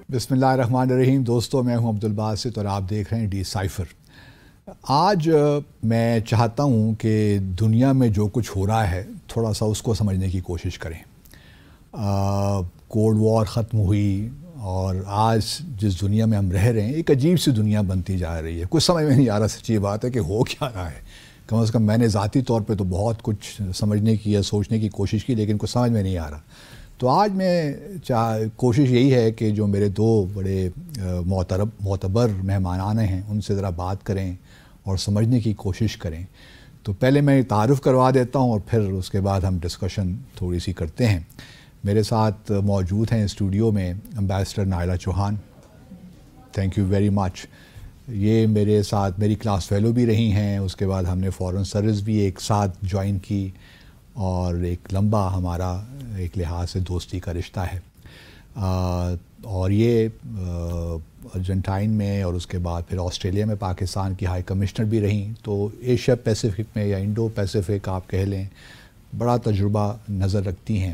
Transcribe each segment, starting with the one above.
بسم اللہ الرحمن الرحیم. دوستو, میں ہوں عبدالباسط اور آپ دیکھ رہے ہیں ڈی سائفر. آج میں چاہتا ہوں کہ دنیا میں جو کچھ ہو رہا ہے تھوڑا سا اس کو سمجھنے کی کوشش کریں. کولڈ وار ختم ہوئی اور آج جس دنیا میں ہم رہ رہے ہیں ایک عجیب سی دنیا بنتی جا رہی ہے. کچھ سمجھ میں نہیں آ رہا, سچی بات ہے, کہ ہو کیا رہا ہے. کم از کم میں نے ذاتی طور پہ تو بہت کچھ سمجھنے کی یا سوچنے کی کوشش کی, لیکن کچھ سمجھ میں نہیں آ رہا. تو آج میں کوشش یہی ہے کہ جو میرے دو بڑے معتبر مہمانان ہیں ان سے ذرا بات کریں اور سمجھنے کی کوشش کریں. تو پہلے میں تعارف کروا دیتا ہوں اور پھر اس کے بعد ہم ڈسکشن تھوڑی سی کرتے ہیں. میرے ساتھ موجود ہیں اسٹوڈیو میں ambassador Naila Chauhan. Thank you very much. یہ میرے ساتھ میری کلاس فیلو بھی رہی ہیں, اس کے بعد ہم نے فورن سروس بھی ایک ساتھ جوائن کی اور ایک لمبا ہمارا ایک لحاظ سے دوستی کا رشتہ ہے. اور یہ ارجنٹائن میں اور اس کے بعد پھر آسٹریلیا میں پاکستان کی ہائی کمشنر بھی رہیں. تو ایشیا پیسیفک میں یا انڈو پیسیفک آپ کہہ لیں, بڑا تجربہ نظر رکھتی ہیں.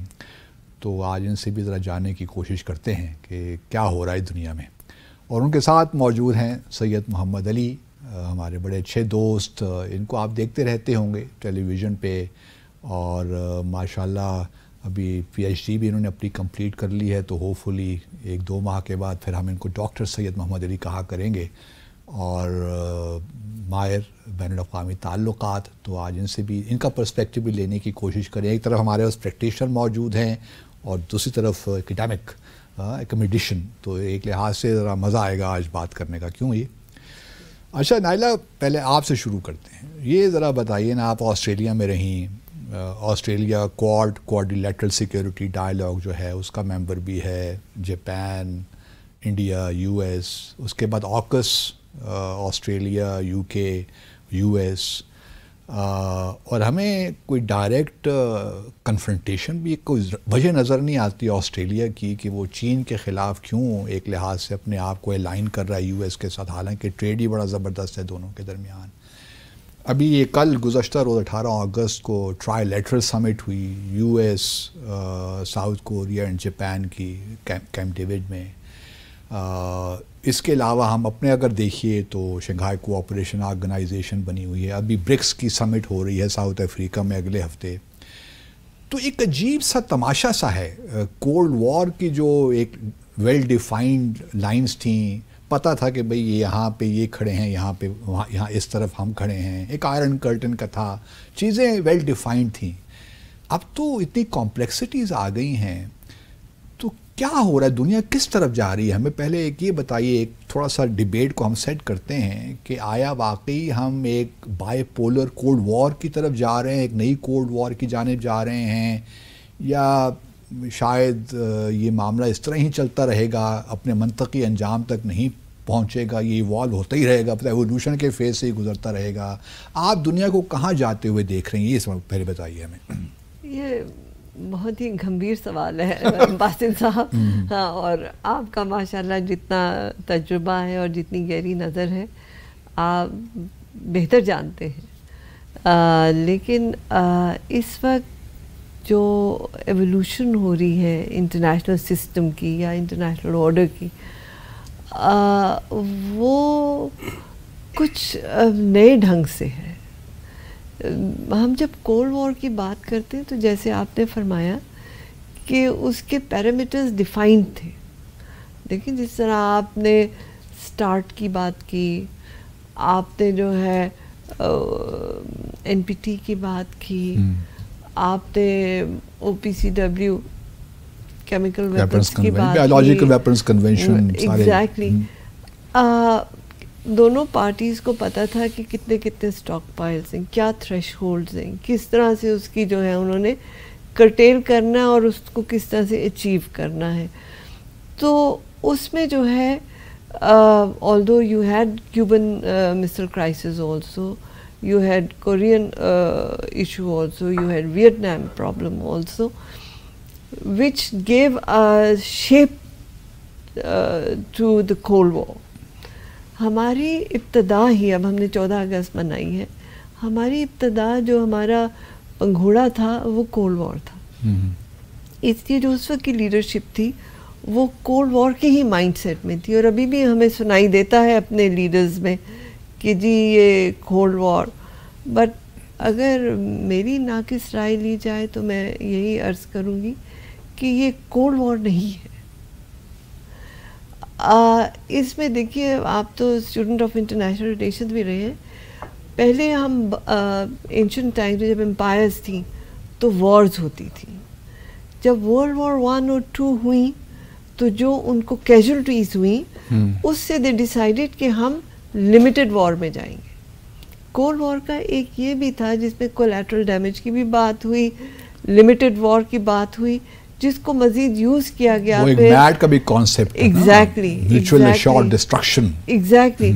تو آج ان سے بھی ذرا جاننے کی کوشش کرتے ہیں کہ کیا ہو رہا ہے دنیا میں. اور ان کے ساتھ موجود ہیں سید محمد علی, ہمارے بڑے اچھے دوست. ان کو آپ دیکھتے رہتے ہوں گے ٹیلی ویژن پہ, اور ماشاءاللہ ابھی پی ایچ ڈی بھی انہوں نے اپنی کمپلیٹ کر لی ہے. تو ہوپ فلی 1-2 ماہ کے بعد پھر ہم ان کو ڈاکٹر سید محمد علی کہا کریں گے, اور ماہر بین الاقوامی تعلقات. تو آج ان سے بھی ان کا پرسپیکٹو بھی لینے کی کوشش کریں. ایک طرف ہمارے پاس پریکٹیشنر موجود ہیں اور دوسری طرف اکیڈیمک اکمیڈیشن. تو ایک لحاظ سے ذرا مزہ آئے گا آج بات کرنے کا, کیوں یہ. اچھا نائلہ, پہلے آپ سے شروع کرتے ہیں. یہ ذرا بتائیے نا, آپ آسٹریلیا میں رہیں. آسٹریلیا کوارڈیلیٹرل سیکیورٹی ڈائلاگ جو ہے اس کا ممبر بھی ہے. جاپان, انڈیا, یو ایس, اس کے بعد آکس, آسٹریلیا, یو کے, یو ایس. اور ہمیں کوئی ڈائریکٹ کنفرنٹیشن بھی کوئی وجہ نظر نہیں آتی آسٹریلیا کی کہ وہ چین کے خلاف کیوں ایک لحاظ سے اپنے آپ کو الائن کر رہا ہے یو ایس کے ساتھ, حالانکہ ٹریڈ ہی بڑا زبردست ہے دونوں کے درمیان. ابھی یہ کل گزشتہ روز 18 اگست کو ٹرائی لیٹرل سمٹ ہوئی U S, south Korea and Japan کی کیمپ ڈیوڈ میں. اس کے علاوہ ہم اپنے اگر دیکھیے تو شنگھائی کوآپریشن آرگنائزیشن بنی ہوئی ہے. ابھی برکس کی سمٹ ہو رہی ہے ساؤتھ افریقہ میں اگلے ہفتے. تو ایک عجیب سا تماشا سا ہے. کولڈ وار کی جو ایک ویل ڈیفائنڈ لائنز تھیں, پتہ تھا کہ بھئی یہاں پہ یہ کھڑے ہیں, یہاں پہ یہاں اس طرف ہم کھڑے ہیں, ایک آئرن کرٹن کا تھا, چیزیں ویل ڈیفائنڈ تھیں. اب تو اتنی کمپلیکسٹیز آ گئی ہیں. تو کیا ہو رہا ہے, دنیا کس طرف جا رہی ہے؟ ہمیں پہلے ایک یہ بتائیے, ایک تھوڑا سا ڈیبیٹ کو ہم سیٹ کرتے ہیں کہ آیا واقعی ہم ایک بائی پولر کولڈ وار کی طرف جا رہے ہیں, ایک نئی کولڈ وار کی جانب جا رہے ہیں, یا شاید یہ معاملہ اس طرح ہی چلتا رہے گا, اپنے منطقی انجام تک نہیں پہنچے گا, یہ ایوالو ہوتا ہی رہے گا, ایوولوشن کے فیز سے ہی گزرتا رہے گا. آپ دنیا کو کہاں جاتے ہوئے دیکھ رہے ہیں, یہ پہلے بتائیے ہمیں. یہ بہت ہی گمبھیر سوال ہے باسط صاحب. ہاں, اور آپ کا ماشاءاللہ جتنا تجربہ ہے اور جتنی گہری نظر ہے آپ بہتر جانتے ہیں. لیکن اس وقت جو ایوولوشن ہو رہی ہے انٹرنیشنل سسٹم کی یا انٹرنیشنل آرڈر کی, وہ کچھ نئے ڈھنگ سے ہے. ہم جب کولڈ وار کی بات کرتے ہیں تو جیسے آپ نے فرمایا کہ اس کے پیرامیٹرز ڈیفائنڈ تھے. لیکن جس طرح آپ نے سٹارٹ کی بات کی, آپ نے جو ہے این پی ٹی کی بات کی, آپ نے او پی سی ڈبلیو کیمیکل ویپنز کی بات, بایولوجیکل ویپنز کنونشن, ایگزیکٹلی. دونوں پارٹیز کو پتہ تھا کہ کتنے اسٹاک پائلز ہیں, کیا تھریش ہولڈز ہیں, کس طرح سے اس کی جو ہے انہوں نے کرٹیل کرنا ہے اور اس کو کس طرح سے اچیو کرنا ہے. تو اس میں جو ہے although you had Cuban Missile Crisis also, you had Korean issue also, you had Vietnam problem also, which gave a shape to the Cold War. ہماری ابتدا ہی, اب ہم نے 14 اگست منائی ہے, ہماری ابتدا جو ہمارا پنگھوڑا تھا وہ کولڈ وار تھا. اس لیے جو اس وقت کی لیڈرشپ تھی وہ کولڈ وار کے ہی مائنڈ سیٹ میں تھی. اور ابھی بھی ہمیں سنائی دیتا ہے اپنے لیڈرز میں کہ جی یہ کولڈ وار. بٹ اگر میری ناقص رائے لی جائے تو میں یہی عرض کروں گی کہ یہ کولڈ وار نہیں ہے. اس میں دیکھیے آپ تو اسٹوڈنٹ آف انٹرنیشنل ریلیشنز بھی رہے ہیں. پہلے ہم اینشنٹ ٹائم میں جب امپائرز تھیں تو وارز ہوتی تھیں. جب ورلڈ وار 1 اور 2 ہوئیں تو جو ان کو کیجولٹیز ہوئیں اس سے دے ڈیسائیڈڈ کہ ہم لمیٹڈ وار میں جائیں گے. کولڈ وار کا ایک یہ بھی تھا جس میں کولیٹرل ڈیمیج کی بھی بات ہوئی, لمیٹڈ وار کی بات ہوئی, جس کو مزید یوز کیا گیا. وہ ایک میڈ کا بھی کانسیپٹ ہے. Exactly, mutual assured destruction. Exactly.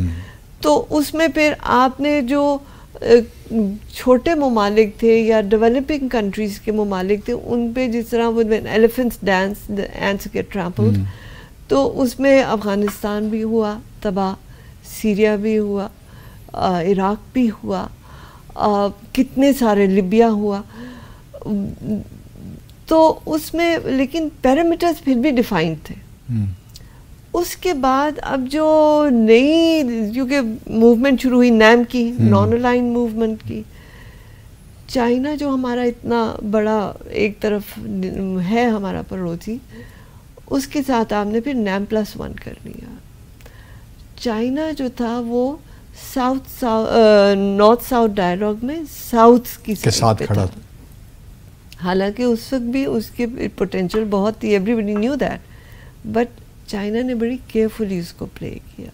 تو اس میں پھر آپ نے جو چھوٹے ممالک تھے یا ڈیولپنگ کنٹریز کے ممالک تھے ان پہ جس طرح وہ ایلیفنٹس dance the ants get trampled, تو اس میں افغانستان بھی ہوا تباہ, سیریا بھی ہوا, عراق بھی ہوا, کتنے سارے لیبیا ہوا. تو اس میں لیکن پیرامیٹرز پھر بھی ڈیفائنڈ تھے. اس کے بعد اب جو نئی کیونکہ موومنٹ شروع ہوئی نیم کی, نان الائن موومنٹ کی, چائنا جو ہمارا اتنا بڑا ایک طرف ہے ہمارا پڑوسی, اس کے ساتھ آپ نے پھر نیم +1 کر لیا. چائنا جو تھا وہ نارتھ ساؤتھ ڈائلاگ میں ساؤتھ کی ساتھ کھڑا تھا. حالانکہ اس وقت بھی اس کے پوٹینشیل بہت تھی, everybody knew that, but China نے بڑی کیئرفلی اس کو پلے کیا.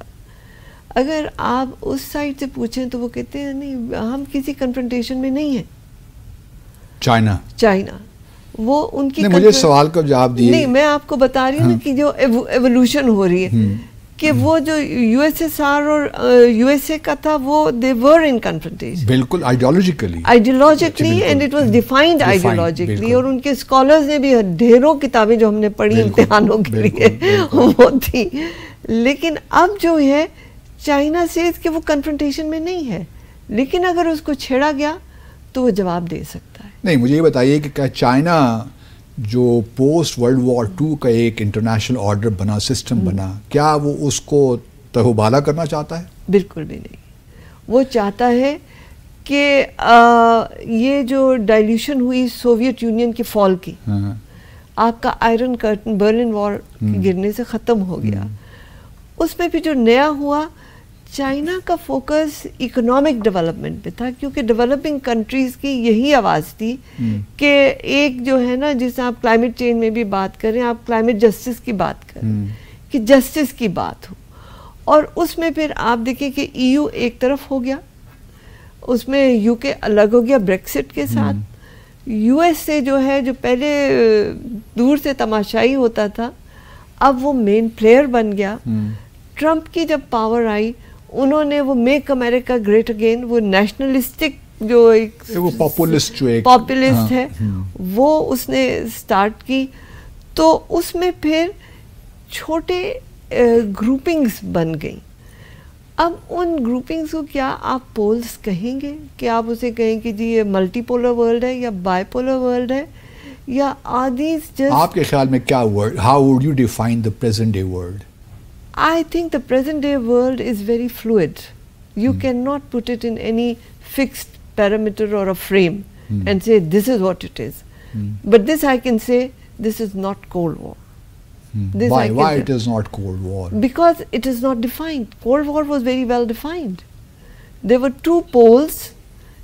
اگر آپ اس سائڈ سے پوچھیں تو وہ کہتے ہیں نہیں ہم کسی کنفرنٹیشن میں نہیں ہیں. چائنا وہ ان کی مجھے سوال کا جواب دیے. نہیں میں آپ کو بتا رہی ہوں نا کہ جو ایوولوشن ہو رہی ہے کہ وہ جو یو ایس ایس آر اور یو ایس اے کا تھا وہ دے ور ان کنفرنٹیشن. بالکل ideologically and it was defined ideologically. اور ان کے اسکالرز نے بھی ڈھیروں کتابیں جو ہم نے پڑھی امتحانوں کے لیے وہ تھی. لیکن اب جو ہے چائنا سے کہ وہ کنفرنٹیشن میں نہیں ہے, لیکن اگر اس کو چھیڑا گیا تو وہ جواب دے سکتا ہے. نہیں مجھے یہ بتائیے کہ کیا چائنا جو پوسٹ ورلڈ وار 2 کا ایک انٹرنیشنل آرڈر بنا, سسٹم بنا, کیا وہ اس کو تہوبالا کرنا چاہتا ہے؟ بالکل بھی نہیں. وہ چاہتا ہے کہ یہ جو ڈائلیوشن ہوئی سوویت یونین کی فال کی, آپ کا آئرن کرٹن برلن وار گرنے سے ختم ہو گیا. اس میں بھی جو نیا ہوا چائنا کا فوکس اکنامک ڈیولپمنٹ پہ تھا, کیونکہ ڈیولپنگ کنٹریز کی یہی آواز تھی کہ ایک جو ہے نا جس آپ کلائمیٹ چینج میں بھی بات کریں, آپ کلائمیٹ جسٹس کی بات کریں کہ جسٹس کی بات ہو. اور اس میں پھر آپ دیکھیں کہ EU ایک طرف ہو گیا, اس میں UK الگ ہو گیا بریکسٹ کے ساتھ. USA جو ہے جو پہلے دور سے تماشائی ہوتا تھا اب وہ مین پلیئر بن گیا. ٹرمپ کی جب پاور آئی انہوں نے وہ میک امریکہ گریٹ اگین, وہ نیشنلسٹک جو ایک پاپولسٹ ہے وہ اس نے سٹارٹ کی. تو اس میں پھر چھوٹے گروپنگز بن گئیں. اب ان گروپنگز کو کیا آپ پولز کہیں گے کہ آپ اسے کہیں کہ جی یہ ملٹی پولر ورلڈ ہے یا بائی پولر ورلڈ ہے, یا آدیز جسٹ آپ کے خیال میں کیا word, how would you define the present day world? I think the present day world is very fluid. You cannot put it in any fixed parameter or a frame and say this is what it is. But this I can say, this is not Cold War. Why it is not Cold War? Because it is not defined. Cold War was very well defined. There were two poles.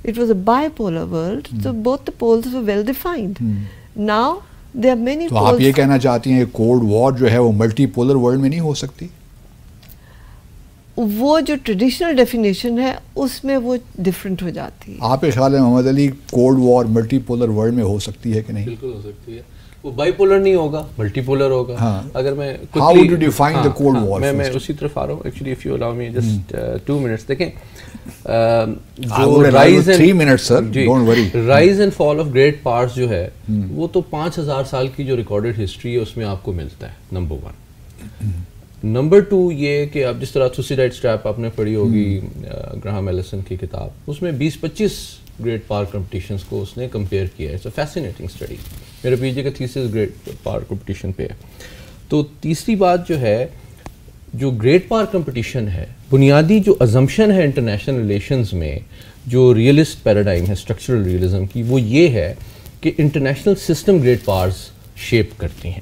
It was a bipolar world. So both the poles were well defined. Now there are many poles. تو آپ یہ کہنا چاہتی ہیں cold war جو ہے وہ multi polar world میں نہیں ہو سکتی؟ وہ جو ٹریڈیشنل ڈیفینیشن ہے اس میں وہ ڈفرینٹ ہو جاتی ہے. آپ کے خیال ہے Muhammad Ali cold war multipolar world میں ہو سکتی ہے کہ نہیں؟ بالکل ہو سکتی ہے. وہ بائی پولر نہیں ہوگا, ملٹی پولر ہوگا. اگر میں how would you define the cold war? میں اسی طرف آ رہا ہوں. Actually if you allow me just 2 minutes. دیکھیں rise and fall of great parts جو ہے وہ تو 5000 سال کی جو ریکارڈڈ ہسٹری ہے اس میں آپ کو ملتا ہے. نمبر 1. نمبر 2 یہ کہ اب جس طرح تھوسیڈائڈ ٹریپ آپ نے پڑھی ہوگی گراہم ایلیسن کی کتاب, اس میں 20-25 گریٹ پاور کمپٹیشنز کو اس نے کمپیئر کیا ہے. It's a fascinating study. میرے پی جی کا تھیسس گریٹ پاور کمپٹیشن پہ ہے. تو تیسری بات جو ہے، جو گریٹ پاور کمپٹیشن ہے، بنیادی جو ازمپشن ہے انٹرنیشنل ریلیشنز میں، جو ریئلسٹ پیراڈائم ہے اسٹرکچرل ریئلزم کی، وہ یہ ہے کہ international system great powers shape کرتی ہیں.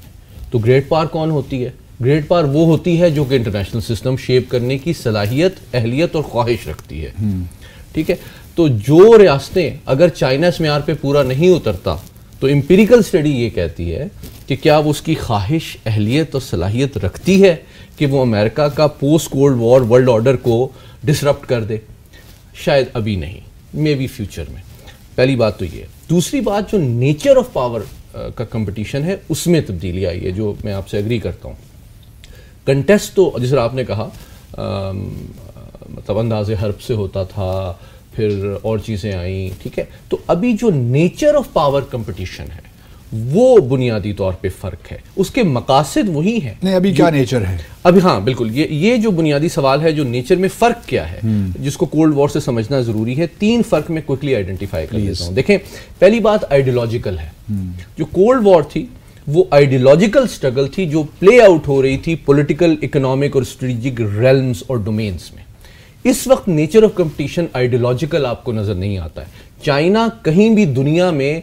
تو گریٹ پاور کون ہوتی ہے؟ گریٹ پاور وہ ہوتی ہے جو کہ انٹرنیشنل سسٹم شیپ کرنے کی صلاحیت، اہلیت اور خواہش رکھتی ہے. ٹھیک ہے. تو جو ریاستیں، اگر چائنا اس معیار پہ پورا نہیں اترتا تو امپیریکل اسٹڈی یہ کہتی ہے کہ کیا وہ اس کی خواہش، اہلیت اور صلاحیت رکھتی ہے کہ وہ امریکہ کا post cold war world order کو ڈسرپٹ کر دے؟ شاید ابھی نہیں، مے بی فیوچر میں. پہلی بات تو یہ. دوسری بات، جو نیچر آف پاور کا کمپٹیشن ہے اس میں تبدیلی آئی ہے، جو میں آپ سے ایگری کرتا ہوں. کنٹیسٹ تو جس طرح آپ نے کہا مطلب انداز حرب سے ہوتا تھا، پھر اور چیزیں آئیں. ٹھیک ہے. تو ابھی جو نیچر آف پاور کمپٹیشن ہے وہ بنیادی طور پہ فرق ہے. اس کے مقاصد وہی ہیں. نہیں، ابھی کیا نیچر ہے ابھی؟ ہاں بالکل، یہ جو بنیادی سوال ہے، جو نیچر میں فرق کیا ہے، جس کو کولڈ وار سے سمجھنا ضروری ہے. 3 فرق میں کوئکلی آئیڈینٹیفائی کر لیتا ہوں. دیکھیں، پہلی بات آئیڈیولوجیکل ہے. جو کولڈ وار تھی وہ آئیڈیولوجیکل اسٹرگل تھی جو پلے آؤٹ ہو رہی تھی پولیٹیکل، اکنامک اور اسٹریٹجک ریلمز اور ڈومینز میں. اس وقت نیچر آف کمپٹیشن آئیڈیولوجیکل آپ کو نظر نہیں آتا ہے. چائنا کہیں بھی دنیا میں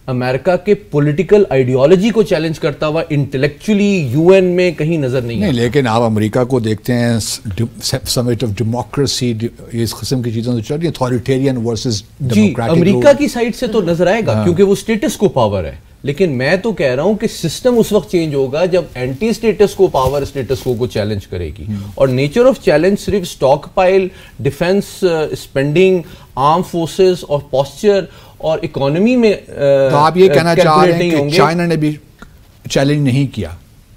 امریکہ کے پولیٹیکل آئیڈیالوجی کو چیلنج کرتا ہوا انٹلیکچولی یو این میں کہیں نظر نہیں آتا. لیکن آپ امریکہ کو دیکھتے ہیں، سمٹ آف ڈیموکریسی، اس قسم کی چیزیں تو چل رہی ہیں، اتھارٹیرین ورسز ڈیموکریٹک. امریکہ کی سائڈ سے تو نظر آئے گا کیونکہ وہ اسٹیٹس کو پاور ہے. لیکن میں تو کہہ رہا ہوں کہ سسٹم اس وقت چینج ہوگا جب اینٹی اسٹیٹس کو پاور اسٹیٹس کو چیلنج کرے گی. اور نیچر آف چیلنج صرف stock pile, defence spending, arm forces اور پوسچر اور اکانومی میں. تو آپ یہ کہنا چاہ رہے ہیں کہ چائنا نے بھی چیلنج نہیں کیا؟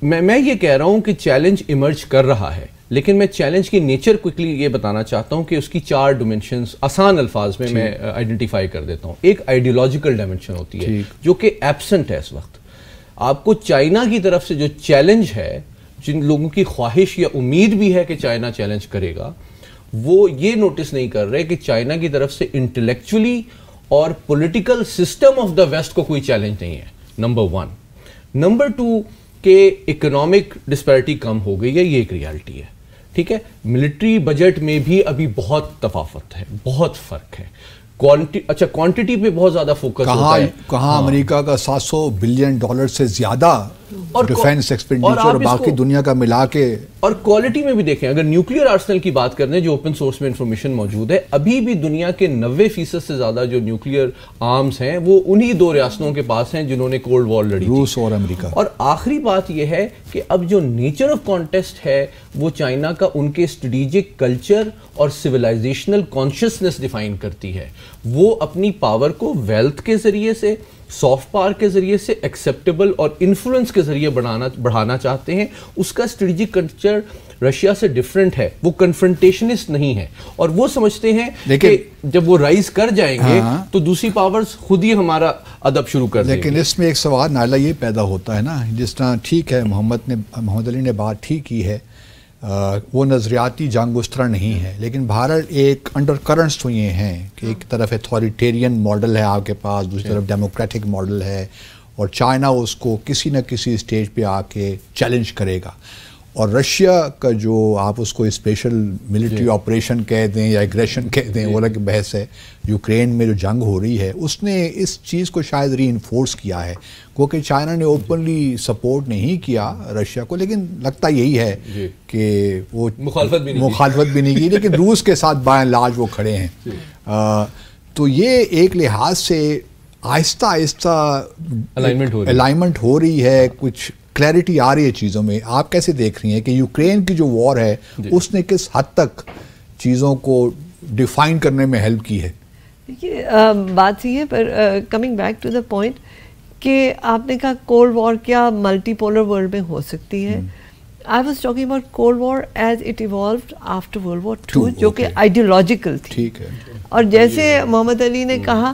میں یہ کہہ رہا ہوں کہ چیلنج ایمرج کر رہا ہے، لیکن میں چیلنج کی نیچر کوئکلی یہ بتانا چاہتا ہوں کہ اس کی 4 ڈیمنشنز آسان الفاظ میں آئیڈینٹیفائی کر دیتا ہوں. ایک آئیڈیولوجیکل ڈائمنشن ہوتی ہے جو کہ ایبسنٹ ہے اس وقت. آپ کو چائنا کی طرف سے جو چیلنج ہے، جن لوگوں کی خواہش یا امید بھی ہے کہ چائنا چیلنج کرے گا، وہ یہ نوٹس نہیں کر رہے کہ چائنا کی طرف سے انٹلیکچولی اور political system of the west کو کوئی چیلنج نہیں ہے. نمبر 1. نمبر 2 کہ اکنامک ڈسپیرٹی کم ہو گئی ہے، یہ ایک ریالٹی ہے. ٹھیک ہے. ملٹری بجٹ میں بھی ابھی بہت تفاوت ہے، بہت فرق ہے. کوانٹٹی پہ بہت زیادہ فوکس ہوتا ہے. کہاں امریکہ کا $700 بلین سے زیادہ ڈیفینس ایکسپینڈیچر اور باقی دنیا کا ملا کے. اور کوالٹی میں بھی دیکھیں، اگر نیوکلیئر آرسنل کی بات کریں جو اوپن سورس میں انفارمیشن موجود ہے، ابھی بھی دنیا کے 90% سے زیادہ جو نیوکلیئر آرمز ہیں وہ انہی 2 ریاستوں کے پاس ہیں جنہوں نے کولڈ وار لڑی، روس اور امریکہ. اور آخری بات یہ ہے کہ اب جو نیچر آف کانٹیسٹ ہے وہ چائنا کا ان کے اسٹریٹجک کلچر اور سویلائزیشنل کانشیسنس ڈیفائن کرتی ہے. وہ اپنی پاور کو ویلتھ کے ذریعے سے، سافٹ پاور کے ذریعے سے، ایکسیپٹیبل اور انفلوئنس کے ذریعے بڑھانا چاہتے ہیں. اس کا اسٹریٹجک کلچر رشیا سے ڈیفرنٹ ہے، وہ کنفرنٹیشنسٹ نہیں ہے، اور وہ سمجھتے ہیں کہ جب وہ رائز کر جائیں گے تو دوسری پاورز خود ہی ہمارا ادب شروع کر دیں گے. لیکن اس میں ایک سوال نالا یہ پیدا ہوتا ہے نا، جس طرح ٹھیک ہے محمد علی نے بات ٹھیک کی ہے، وہ نظریاتی جنگ اس طرح نہیں ہے، لیکن بہرحال ایک انڈر کرنٹس تو یہ ہیں کہ ایک طرف اتھارٹیرین ماڈل ہے آپ کے پاس، دوسری طرف ڈیموکریٹک ماڈل ہے، اور چائنا اس کو کسی نہ کسی اسٹیج پہ آ کے چیلنج کرے گا. اور رشیا کا جو آپ اس کو اسپیشل ملٹری آپریشن کہہ دیں یا ایگریشن کہہ دیں، وہ الگ بحث ہے. یوکرین میں جو جنگ ہو رہی ہے اس نے اس چیز کو شاید ری انفورس کیا ہے، کیونکہ چائنا نے اوپنلی سپورٹ نہیں کیا رشیا کو، لیکن لگتا یہی ہے کہ وہ مخالفت بھی نہیں کی، لیکن روس کے ساتھ بائی اینڈ لارج وہ کھڑے ہیں. تو یہ ایک لحاظ سے آہستہ آہستہ الائنمنٹ ہو رہی ہے، کچھ کلیئرٹی آ رہی ہے چیزوں میں. آپ کیسے دیکھ رہی ہیں کہ یوکرین کی جو وار ہے اس نے کس حد تک چیزوں کو ڈیفائن کرنے میں ہیلپ کی ہے؟ دیکھیے بات یہ ہے، پر coming back to the point کہ آپ نے کہا کولڈ وار کیا ملٹی پولر ورلڈ میں ہو سکتی ہے. I was talking about cold war as it evolved after world war 2 جو کہ آئیڈیولوجیکل تھی. ٹھیک ہے. اور جیسے محمد علی نے کہا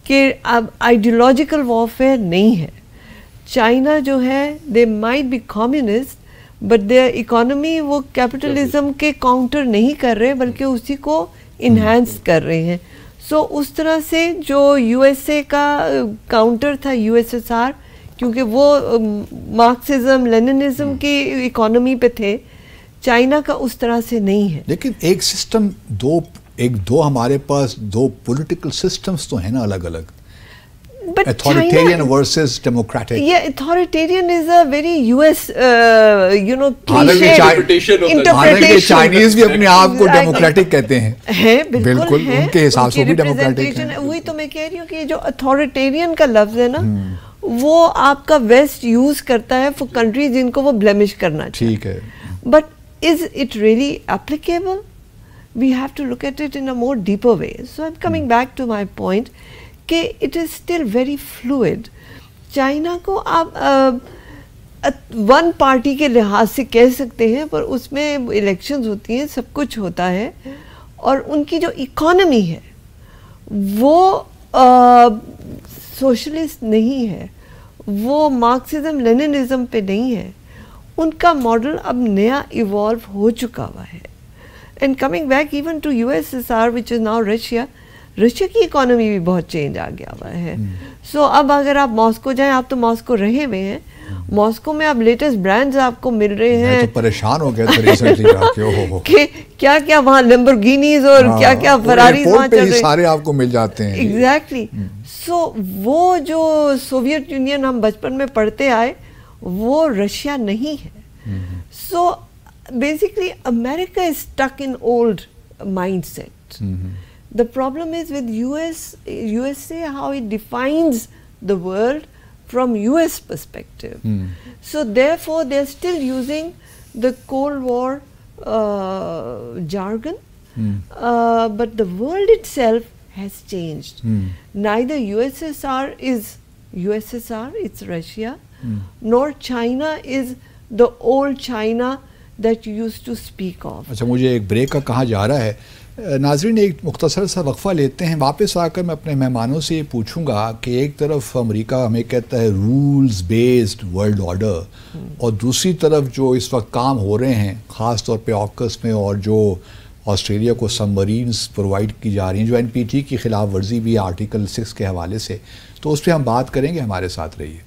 کہ اب آئیڈیولوجیکل وارفیئر نہیں ہے. چائنا جو ہے they might be communist but their economy وہ کیپٹلزم کے کاؤنٹر نہیں کر رہے بلکہ اسی کو انہینس کر رہے ہیں. سو اس طرح سے جو یو ایس اے کا کاؤنٹر تھا یو ایس ایس آر کیونکہ وہ مارکسزم لیننزم کی اکانومی پہ تھے. چائنا کا اس طرح سے نہیں ہے. لیکن ایک سسٹم دو ہمارے پاس دو پولیٹیکل سسٹمز تو ہیں نا الگ الگ. Authoritarian versus democratic. Yeah, authoritarian is a very US, حالانکہ چائنیز بھی اپنے آپ کو ڈیموکریٹک کہتے ہیں. بالکل ان کے حساب سے بھی ڈیموکریٹک ہیں. وہی تو میں کہہ رہی ہوں کہ جو اتھارٹیرین کا لفظ ہے نا وہ آپ کا ویسٹ یوز کرتا ہے فور کنٹریز جن کو وہ بلیمش کرنا چاہتے ہیں. ٹھیک ہے. But is it really applicable? We have to look at it in a more deeper way. So I am coming back to my point کہ it is still very fluid. China کو آپ ون پارٹی کے لحاظ سے کہہ سکتے ہیں پر اس میں الیکشنز ہوتی ہیں, سب کچھ ہوتا ہے, اور ان کی جو اکانومی ہے وہ سوشلسٹ نہیں ہے, وہ مارکسزم لیننزم پہ نہیں ہے. ان کا ماڈل اب نیا ایوالو ہو چکا ہوا ہے. And coming back even to USSR which is now Russia کی اکانومی بھی بہت چینج آ گیا ہوا ہے. سو اب اگر آپ ماسکو جائیں, آپ تو ماسکو رہے ہوئے ہیں, ماسکو میں اب لیٹسٹ برانڈز آپ کو مل رہے ہیں. میں تو پریشان ہو گیا تھا ریسنٹلی جا کے کہ کیا کیا وہاں لیمبورگینیز اور کیا کیا فراریز وہاں چل رہے ہیں, سارے آپ کو مل جاتے ہیں. ایگزیکٹلی. سو وہ جو سوویت یونین ہم بچپن میں پڑھتے آئے وہ رشیا نہیں ہے. So basically America is stuck in old mindset. The problem is with USA, how it defines the world from US perspective. So therefore they're still using the Cold War jargon, but the world itself has changed. Neither USSR is USSR, it's Russia, nor China is the old China that you used to speak of. اچھا, مجھے ایک break کا کہا جا رہا ہے. ناظرین ایک مختصر سا وقفہ لیتے ہیں. واپس آ کر میں اپنے مہمانوں سے یہ پوچھوں گا کہ ایک طرف امریکہ ہمیں کہتا ہے رولز بیسڈ ورلڈ آرڈر, اور دوسری طرف جو اس وقت کام ہو رہے ہیں خاص طور پہ آکس میں, اور جو آسٹریلیا کو سب مرینز پرووائڈ کی جا رہی ہیں, جو NPT کی خلاف ورزی بھی ہے آرٹیکل 6 کے حوالے سے, تو اس پہ ہم بات کریں گے. ہمارے ساتھ رہیے.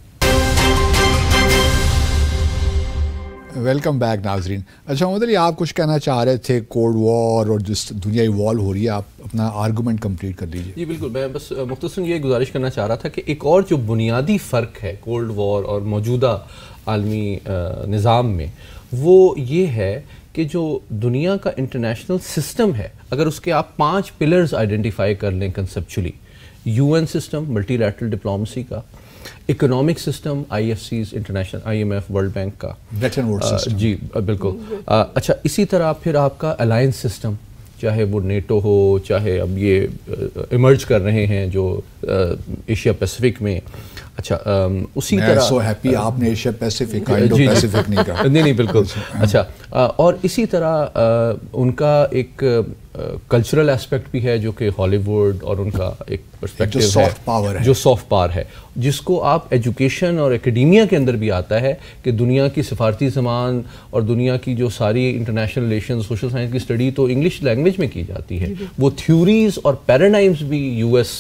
ویلکم بیک ناظرین. اچھا محمد علی, آپ کچھ کہنا چاہ رہے تھے کولڈ وار اور جس دنیا ایوالو ہو رہی ہے, آپ اپنا آرگومنٹ کمپلیٹ کر لیجیے. جی بالکل, میں بس مختصراً یہ گزارش کرنا چاہ رہا تھا کہ ایک اور جو بنیادی فرق ہے کولڈ وار اور موجودہ عالمی نظام میں, وہ یہ ہے کہ جو دنیا کا انٹرنیشنل سسٹم ہے, اگر اس کے آپ 5 پلرز آئیڈینٹیفائی کر لیں conceptually, UN system multilateral diplomacy کا, economic system IFCs international IMF World Bank کا, بریٹن ووڈس سسٹم. جی بالکل. اچھا, اسی طرح پھر آپ کا الائنس سسٹم, چاہے وہ نیٹو ہو, چاہے اب یہ ایمرج کر رہے ہیں جو ایشیا پیسیفک میں. اچھا, اسی طرح سو ہیپی آپ نے ایشیا پیسیفک انڈو پیسیفک نہیں کہا. نہیں بالکل. اچھا, اور اسی طرح ان کا ایک کلچرل اسپیکٹ بھی ہے جو کہ ہالی ووڈ, اور ان کا ایک پرسپیکٹو ہے جو سافٹ پاور ہے, جس کو آپ ایجوکیشن اور اکیڈیمیا کے اندر بھی آتا ہے کہ دنیا کی سفارتی زبان اور دنیا کی جو ساری انٹرنیشنل ریلیشن سوشل سائنس کی اسٹڈی تو انگلش لینگویج میں کی جاتی ہے. وہ تھیوریز اور پیراڈائمز بھی US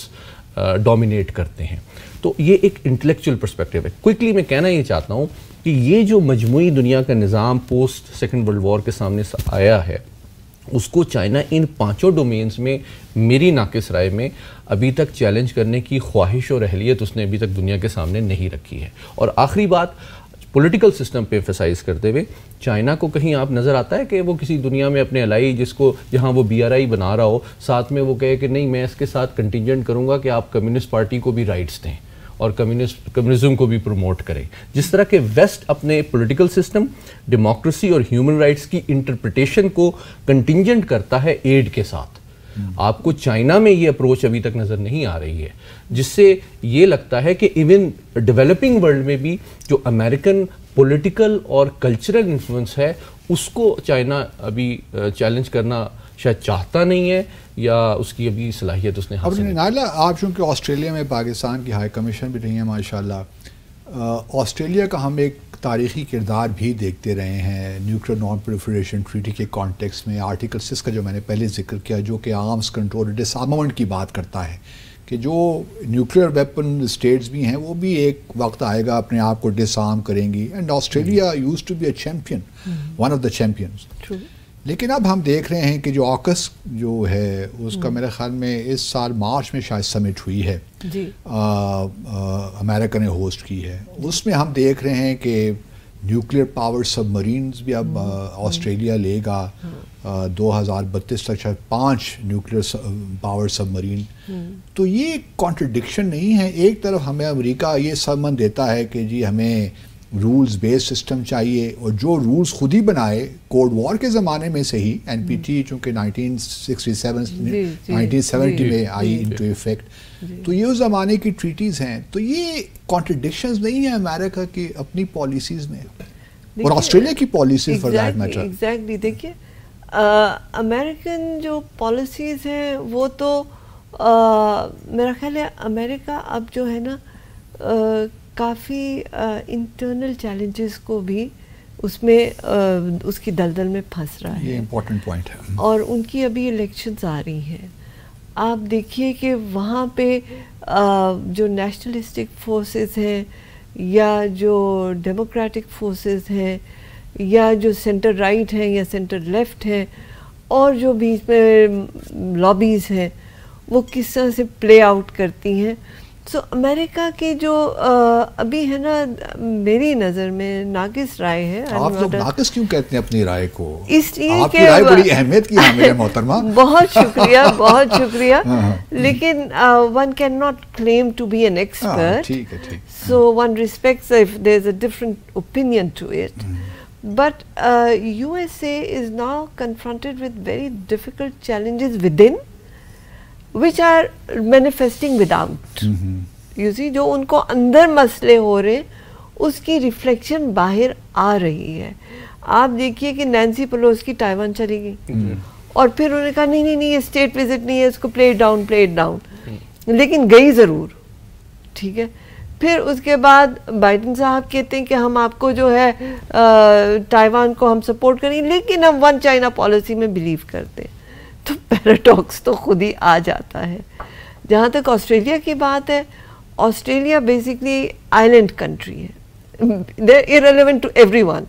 ڈومینیٹ کرتے ہیں. تو یہ ایک انٹلیکچوئل پرسپیکٹیو ہے. کوئکلی میں کہنا یہ چاہتا ہوں کہ یہ جو مجموعی دنیا کا نظام پوسٹ سیکنڈ ورلڈ وار کے سامنے آیا ہے, اس کو چائنا ان 5 ڈومینز میں میری ناقص رائے میں ابھی تک چیلنج کرنے کی خواہش اور اہلیت اس نے ابھی تک دنیا کے سامنے نہیں رکھی ہے. اور آخری بات, پولیٹیکل سسٹم پہ ایمفسائز کرتے ہوئے, چائنا کو کہیں آپ نظر آتا ہے کہ وہ کسی دنیا میں اپنے الائی جس کو جہاں وہ BRI بنا رہا ہو, ساتھ میں وہ کہے کہ نہیں میں اس کے ساتھ کنٹینجنٹ کروں گا کہ آپ کمیونسٹ پارٹی کو بھی رائٹس دیں اور کمیونزم کو بھی پروموٹ کریں. جس طرح کہ ویسٹ اپنے پولیٹیکل سسٹم, ڈیموکریسی اور ہیومن رائٹس کی انٹرپریٹیشن کو کنٹینجنٹ کرتا ہے ایڈ کے ساتھ, آپ کو چائنا میں یہ اپروچ ابھی تک نظر نہیں آ رہی ہے, جس سے یہ لگتا ہے کہ ایون ڈیولپنگ ورلڈ میں بھی جو امریکن پولیٹیکل اور کلچرل انفلوئنس ہے اس کو چائنا ابھی چیلنج کرنا شاید چاہتا نہیں ہے, یا اس کی ابھی صلاحیت اس نے حاصل نہیں. نائلہ, آپ چونکہ آسٹریلیا میں پاکستان کی ہائی کمیشن بھی رہی ہیں ماشاءاللہ, آسٹریلیا کا ہم ایک تاریخی کردار بھی دیکھتے رہے ہیں نیوکلیئر نان پرولیفریشن ٹریٹی کے کانٹیکس میں. آرٹیکل 6 کا جو میں نے پہلے ذکر کیا, جو کہ آرمز کنٹرول ڈس آرمامنٹ کی بات کرتا ہے کہ جو نیوکلیئر ویپن اسٹیٹس بھی ہیں وہ بھی ایک وقت آئے گا اپنے آپ کو ڈس آرم کریں گی. And Australia used to be a champion, one of the champions. لیکن اب ہم دیکھ رہے ہیں کہ جو آکس جو ہے اس کا میرے خیال میں اس سال مارچ میں شاید سمٹ ہوئی ہے, امریکا نے ہوسٹ کی ہے. اس میں ہم دیکھ رہے ہیں کہ نیوکلیئر پاور سب مرینز بھی اب آسٹریلیا لے گا. 2032 تک شاید 5 نیوکلیئر پاور سب مرین. تو یہ کانٹرڈکشن نہیں ہے. ایک طرف ہمیں امریکہ یہ سمن دیتا ہے کہ جی ہمیں رولز بیس سسٹم چاہیے, اور جو رولز خود ہی بنائے کولڈ وار کے زمانے میں سے ہی, این پی ٹی چونکہ 1970 میں آئی انٹو ایفیکٹ, تو یہ اس زمانے کی ٹریٹیز ہیں. تو یہ کانٹرڈکشنز نہیں ہیں امریکہ کی اپنی پالیسیز میں اور آسٹریلیا کی policies for that matter. Exactly. دیکھیے امریکن جو پالیسیز ہیں وہ تو میرا خیال ہے امریکہ اب جو ہے نا کافی انٹرنل چیلنجز کو بھی اس میں اس کی دلدل میں پھنس رہا ہے. یہ امپورٹنٹ پوائنٹ ہے. اور ان کی ابھی الیکشنز آ رہی ہیں. آپ دیکھیے کہ وہاں پہ جو نیشنلسٹک فورسز ہیں یا جو ڈیموکریٹک فورسز ہیں یا جو سینٹر رائٹ ہیں یا سینٹر لیفٹ ہیں اور جو بیچ میں لابیز ہیں وہ کس طرح سے پلے آؤٹ کرتی ہیں. سو امریکہ کی جو ابھی ہے نا میری نظر میں ناقص رائے ہے. آپ لوگ ناقص کیوں کہتے ہیں اپنی رائے کو؟ اس لیے آپ کی رائے بڑی اہمیت کی حامل ہے محترمہ. بہت شکریہ, بہت شکریہ. لیکن one can not claim to be an expert. ٹھیک ہے, ٹھیک. So one respects if there is a different opinion to it. But USA is now confronted with very difficult challenges within, which are manifesting without. You see, جو ان کو اندر مسئلے ہو رہے اس کی reflection باہر آ رہی ہے. آپ دیکھیے کہ نینسی پیلوسی تائیوان چلی گئی اور پھر انہوں نے کہا نہیں یہ اسٹیٹ وزٹ نہیں ہے, اس کو پلے اٹ ڈاؤن, لیکن گئی ضرور. ٹھیک ہے. پھر اس کے بعد بائیڈن صاحب کہتے ہیں کہ ہم آپ کو جو ہے تائیوان کو ہم سپورٹ کریں گے لیکن ہم ون چائنا پالیسی میں بلیو کرتے ہیں. تو پیراڈاکس تو خود ہی آ جاتا ہے. جہاں تک آسٹریلیا کی بات ہے, آسٹریلیا بیسکلی آئلینڈ کنٹری ہے. They're irrelevant to everyone.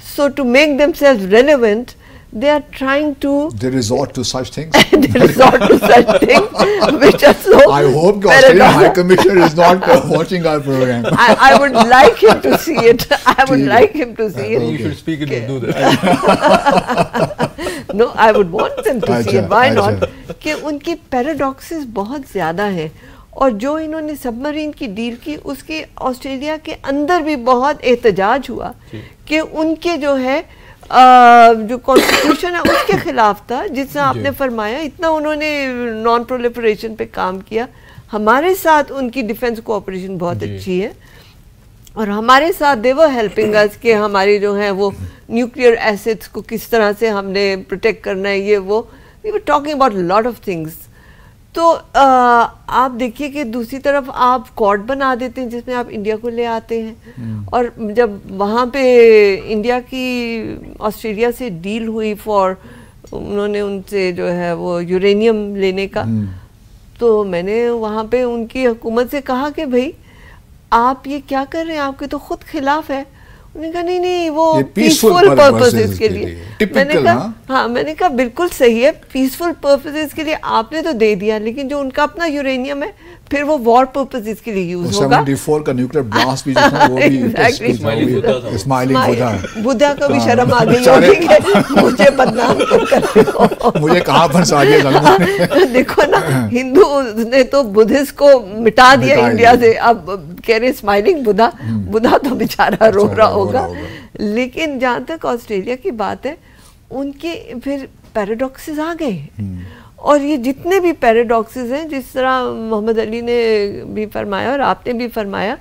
So to make themselves relevant, they are trying to... They resort to such things. They resort to such things which are so... I hope the Australian High Commissioner is not watching our program. I would like him to see it. I would like him to see it. You should speak in Urdu then. No, I would want them to see it. Why not? کہ ان کی پیراڈاکسز بہت زیادہ ہیں, اور جو انہوں نے سب Marine کی ڈیل کی اس کے آسٹریلیا کے اندر بھی بہت احتجاج ہوا کہ ان کے جو ہے جو کانسٹیٹیوشن ہے اس کے خلاف تھا. جس طرح آپ نے فرمایا اتنا انہوں نے نان پرولیفریشن پہ کام کیا. ہمارے ساتھ ان کی ڈیفنس کوآپریشن بہت اچھی ہے, اور ہمارے ساتھ دے ور ہیلپنگ اس کہ ہماری جو ہیں وہ نیوکلیئر ایسٹس کو کس طرح سے ہم نے پروٹیکٹ کرنا ہے. یہ وہ we were talking about lot of things. تو آپ دیکھیے کہ دوسری طرف آپ کوڈ بنا دیتے ہیں جس میں آپ انڈیا کو لے آتے ہیں, اور جب وہاں پہ انڈیا کی آسٹریلیا سے ڈیل ہوئی فار انہوں نے ان سے جو ہے وہ یورینیم لینے کا, تو میں نے وہاں پہ ان کی حکومت سے کہا کہ بھائی آپ یہ کیا کر رہے ہیں, آپ کے تو خود خلاف ہے. انہوں نے کہا نہیں وہ پیسفل پرپسز کے لیے. میں نے کہا ہاں, میں نے کہا بالکل صحیح ہے, پیسفل پرپسز کے لیے آپ نے تو دے دیا, لیکن جو ان کا اپنا یورینیم ہے پھر وہ وار پرپسز کے لیے یوز ہوگا. 74 کا نیوکلیئر بلاسٹ بھی جس میں وہ بھی اسمائلنگ بدھا کو بھی شرم آ گئی ہوگی کہ مجھے بدنام کر رہے ہو, مجھے کہاں پھنسا دیا ظالموں نے. دیکھو نا, ہندو نے تو بدھسٹ کو مٹا دیا انڈیا سے, اب کہہ رہے اسمائلنگ بدھا. بدھا تو بیچارہ رو رہا ہوگا. لیکن جہاں تک آسٹریلیا کی بات ہے, ان کے پھر پیراڈاکسز آ گئے ہیں, اور یہ جتنے بھی پیراڈاکسز ہیں جس طرح محمد علی نے بھی فرمایا اور آپ نے بھی فرمایا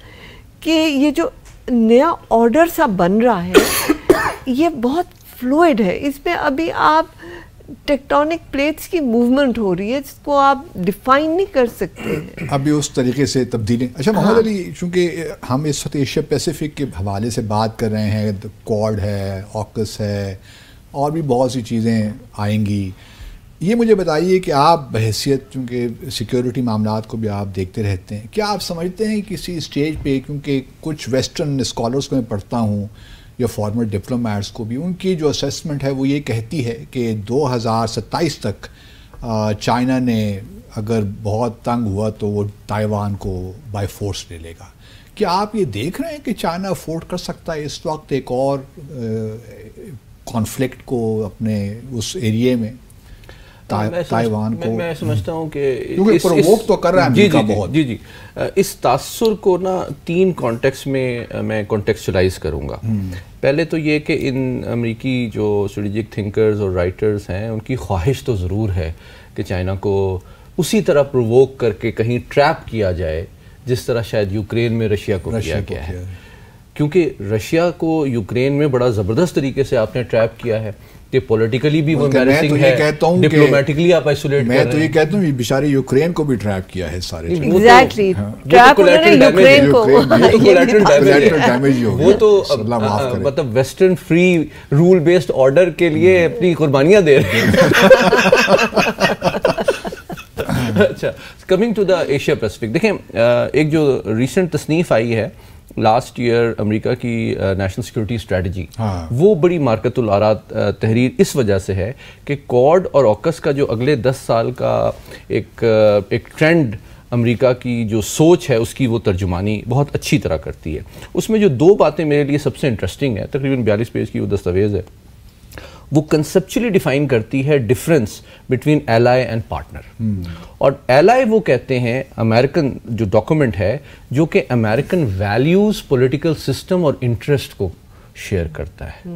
کہ یہ جو نیا آرڈر سا بن رہا ہے یہ بہت فلوئڈ ہے. اس میں ابھی آپ ٹیکٹونک پلیٹس کی موومنٹ ہو رہی ہے جس کو آپ ڈیفائن نہیں کر سکتے ہیں ابھی اس طریقے سے تبدیلی. اچھا محمد علی, چونکہ ہم اس وقت ایشیا پیسیفک کے حوالے سے بات کر رہے ہیں, کوڈ ہے, آکس ہے, اور بھی بہت سی چیزیں آئیں گی, یہ مجھے بتائیے کہ آپ بحیثیت چونکہ سیکیورٹی معاملات کو بھی آپ دیکھتے رہتے ہیں، کیا آپ سمجھتے ہیں کسی اسٹیج پہ، کیونکہ کچھ ویسٹرن اسکالرس کو میں پڑھتا ہوں یا فارمر ڈپلومیٹس کو بھی، ان کی جو اسیسمنٹ ہے وہ یہ کہتی ہے کہ 2027 تک چائنا نے اگر بہت تنگ ہوا تو وہ تائیوان کو بائی فورس لے لے گا. کیا آپ یہ دیکھ رہے ہیں کہ چائنا افورڈ کر سکتا ہے اس وقت ایک اور کانفلکٹ کو اپنے اس ایریے میں، تائیوان کو؟ میں سمجھتا ہوں کہ پرووک تو کر رہا ہے امریکہ بہت. جی اس تاثر کو نا 3 کانٹیکسٹ میں کانٹیکسچلائز کروں گا. پہلے تو یہ کہ ان امریکی جو اسٹریٹجک تھنکرز اور رائٹرز ہیں ان کی خواہش تو ضرور ہے کہ چائنا کو اسی طرح پرووک کر کے کہیں ٹریپ کیا جائے جس طرح شاید یوکرین میں رشیا کو کیا گیا ہے، کیونکہ رشیا کو یوکرین میں بڑا زبردست طریقے سے آپ نے ٹریپ کیا ہے کہ پولیٹیکلی بھی وہ امبیرسنگ ہے، ڈپلومیٹکلی آپ آئسولیٹ کر رہے ہیں. میں تو یہ کہتا ہوں بیچاری یوکرین کو بھی ٹریپ کیا ہے سارے. ایگزیکٹلی ٹریپ انہوں نے یوکرین کو، وہ تو مطلب western free rule based order کے لیے اپنی قربانیاں دے رہے ہیں. اچھا، coming to the Asia Pacific, دیکھیں ایک جو ریسنٹ تصنیف آئی ہے لاسٹ ایئر امریکہ کی نیشنل سیکورٹی اسٹریٹجی، وہ بڑی مارکت الآراء تحریر اس وجہ سے ہے کہ کوڈ اور آکس کا جو اگلے 10 سال کا ایک ٹرینڈ امریکہ کی جو سوچ ہے اس کی وہ ترجمانی بہت اچھی طرح کرتی ہے. اس میں جو 2 باتیں میرے لیے سب سے انٹرسٹنگ ہے، تقریباً 42 پیج کی وہ دستاویز ہے، وہ کنسپچولی ڈیفائن کرتی ہے ڈفرینس بٹوین ایلائی اینڈ پارٹنر. اور ایلائی وہ کہتے ہیں امریکن جو ڈاکومنٹ ہے جو کہ امریکن ویلیوز، پولیٹیکل سسٹم اور انٹرسٹ کو شیئر کرتا ہے.